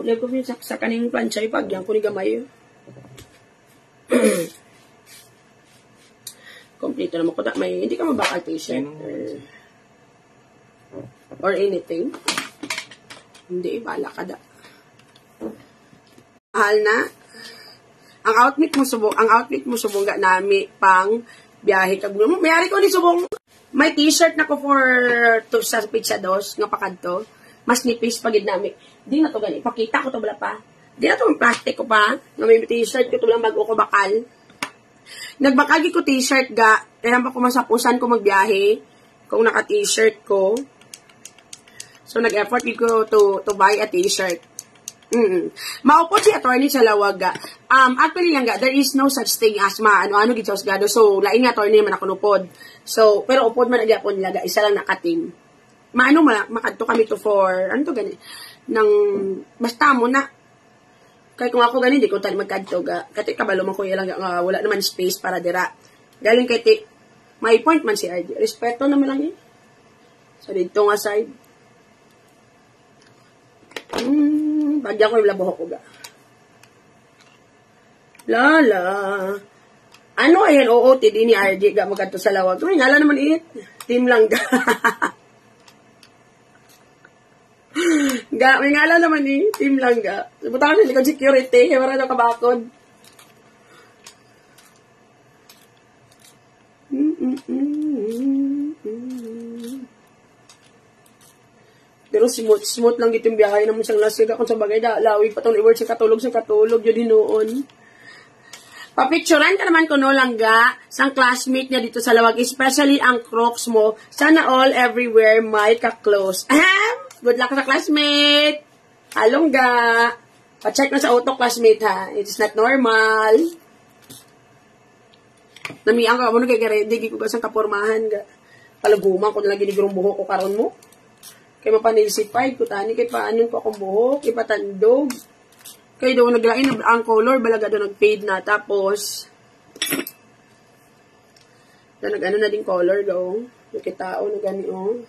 S1: lego ko sa kaning plancha, ipagyan ko ni gamay. Kompleto naman ko da, hindi ka mabakal t-shirt. Or anything. Hindi, bala ka da. Mahal na. Ang outfit mo subong ga nami pang biyahe kag mo. Mayari ko ni subong may t-shirt na ko sa pizza dos nga pakadto. Mas nipis pagid nami. Di na to gani. Pakita ko to bala pa. Di na to ang plastic ko pa. Nga may t-shirt ko to lang bago ko bakal. Nagbakal ko t-shirt ga. Kaya pa ko masapusan ko magbiyahe. Kung naka-t-shirt ko. So nag-effort ko to buy a t-shirt. Maupot si attorney sa lawag ga. Actually lang ga, there is no such thing as ano gito sa gado. So lain nga attorney man ako nupod. So pero upod man nagyapon laga, isa lang nakatim. Makadto kami to for to gani nang basta mo na. Kay kung ako gani di ko tali magkadto ga. Kati kabalo man ko lang nga wala naman space para dira. Galing kay may point man si RD. Respeto naman lang eh. So dito nga side. Bagyan ko yung labuhok ko ga. Lala. Ano ayan, OOTD ni RJ ga magkanto sa lawag. Uy, ngala naman team lang ga. May ngala naman team lang ga. Butangan na likod security, wala na kabakod. Pero smooth lang itong biyahe naman siyang lasig. Kung sa bagay, lawig pa itong i-word sa katulog, yun hinoon. Papicturan ka naman ko no langga sang classmate niya dito sa lawag, especially ang Crocs mo. Sana all everywhere may ka-close. Good luck sa classmate! Halong ga! Pa-check na sa auto classmate ha. It's not normal. Namiyang ka mo na kay Garedi, ko kasang kapormahan ga. Palaguman ko na lagi ni gurong buhok ko karon mo. Kay mapanisipay, kutani, kay paanin ko akong buhok, kay patandog. Kay daw naglain ang color, balaga daw nag-fade na. Tapos, nag-ano na din color daw. Nakitao na gani, oh.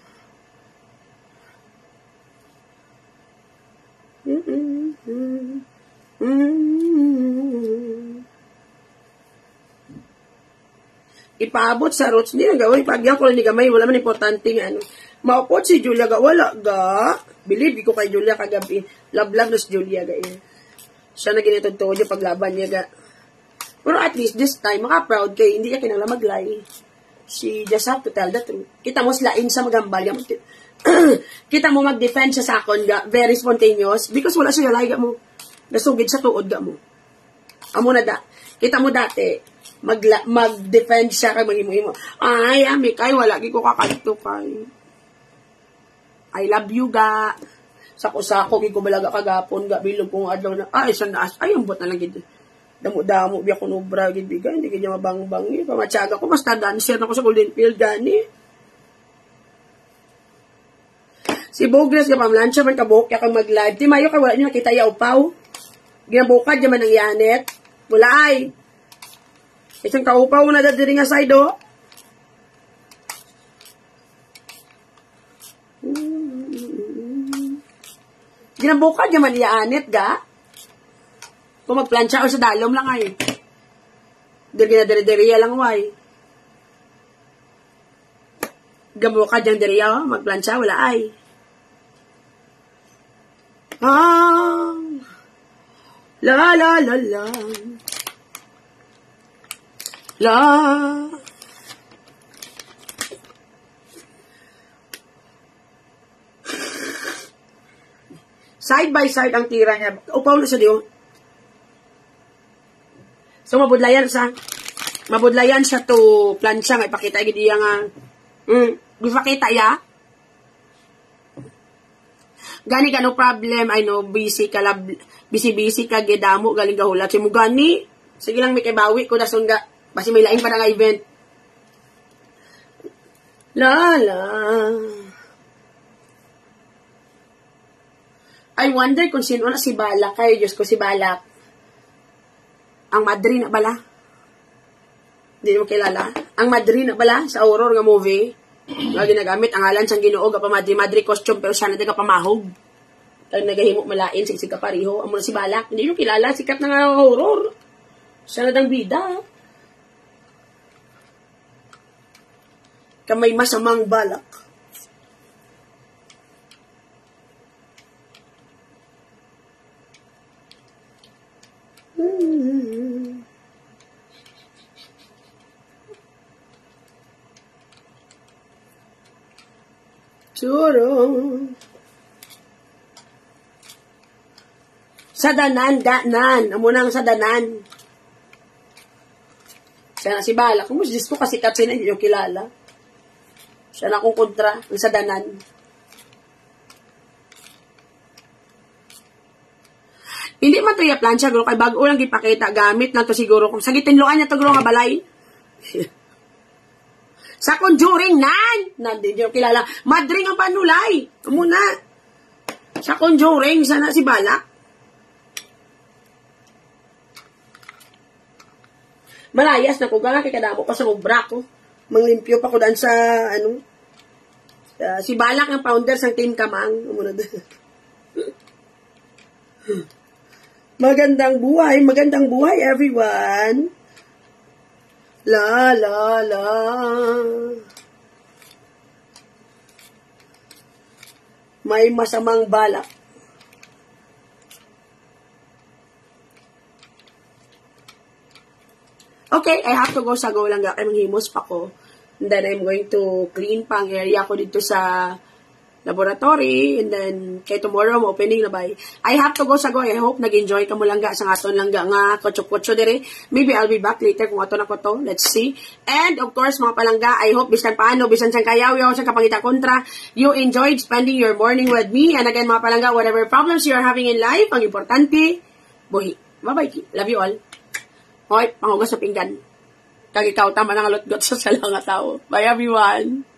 S1: Ipaabot sa roots, hindi na gawin. Pagyan ko lang ni gamay, wala man importante nga, maupot si Julia ga, wala ga. Believe ko kay Julia kagabi. Love na si Julia ga eh. Siya na ginitod to yung paglaban niya ga. Pero at least this time, maka-proud kay hindi niya kinala maglay. She just have to tell the truth. Kita mo slain sa magambal. Kita mo mag-defend siya sa akon ga. Very spontaneous. Because wala siya galay ga mo. Nasugid sa tuod ga mo. Amo na da. Kita mo dati, mag-defend siya kay mag-imo-imo. Ay, ami kay, wala ko kakanto kay. I love you ga. Sako-sako, ko balaga kagapon, bilog kong adlaw na, isang naas, ay, ambot na lang gid. Damo-damo, biya ko nubra, gid bigay, hindi kanya mabang-bang, pamatsaga ko, basta dancer na ko sa Golden Field, gani. Si Bogles, ka pamlansya, man kabuk, kaya kang mag-live. Di mayo ka, wala nyo nakita yaw paw. Ginabukad, yaman ng yanet. Wala ay. Isang kaupaw na dadiri nga side, oh. Ginabukad, yaman yanet, ga. Kung magplansya o sa dalom lang ay. Ginadiri-diriya lang, way. Gabukad yung diriya, oh. Magplansya, wala ay. La la la la la. Side by side ang tira niya. Upaw na sa diyo. So mabudlayan siya to plancha nga ipakita gid iya nga. Gipakita ya. Gani ka no problem, I know, busy ka gidamo, galing gahulat. Si mo gani, sige lang may kibawi ko, dasun ga, basi may lain pa na nga event. La. I wonder kung sino na si Balak, kayo Diyos ko si Balak. Ang madrina bala? Hindi mo kilala? Ang madrina bala sa Aurora nga movie? Nga ginagamit ang alan sang Ginoo ga pa madri costume pero siya na taga pamahog. Kag nagahimo malain sig ka pareho amo si Balak. Hindi mo kilala sikat na nga horror. Siya na dang bida. Kamay masamang balak. Churong. Sa danan. Amo nang sa danan. Siya na si Balak. Kung Diyos ko kasi kasi na hindi yung kilala. Siya na akong kontra. Ang sa danan. Hindi man ito yung plancha, guro. Kay bago lang ipakita. Gamit na to siguro. Kung sagitin luan niya to, guro nga balay. Sa Conjuring, nandun yung kilala. Madring ang panulay. Muna. Sa Conjuring, sana si Balak. Malayas na ko. Ganga kikadamo pa sa ubra ko. Manglimpyo pa ko daan sa, si Balak ang founder sa Team Kamang. Muna doon. Magandang buhay, everyone. La. May masamang balak. Okay, I have to go sa go lang kay manghimos pa ko. And then I'm going to clean pa ang area ko dito sa laboratory, and then kay tomorrow mo opening na bay. I have to go sa go. I hope nag-enjoy ka mo lang sa aton lang nga kotso-kotso dire. Maybe I'll be back later kung ato na ko to. Let's see. And of course, mga palangga, I hope bisan paano, bisan siyang kayaw-yaw, siyang kapangita kontra, you enjoyed spending your morning with me. And again, mga palangga, whatever problems you are having in life, ang importante, buhi. Bye-bye. Love you all. Hoy, pangugas sa pinggan. Kag ikaw, tama na nga lutgot sa salang nga tao. Bye everyone.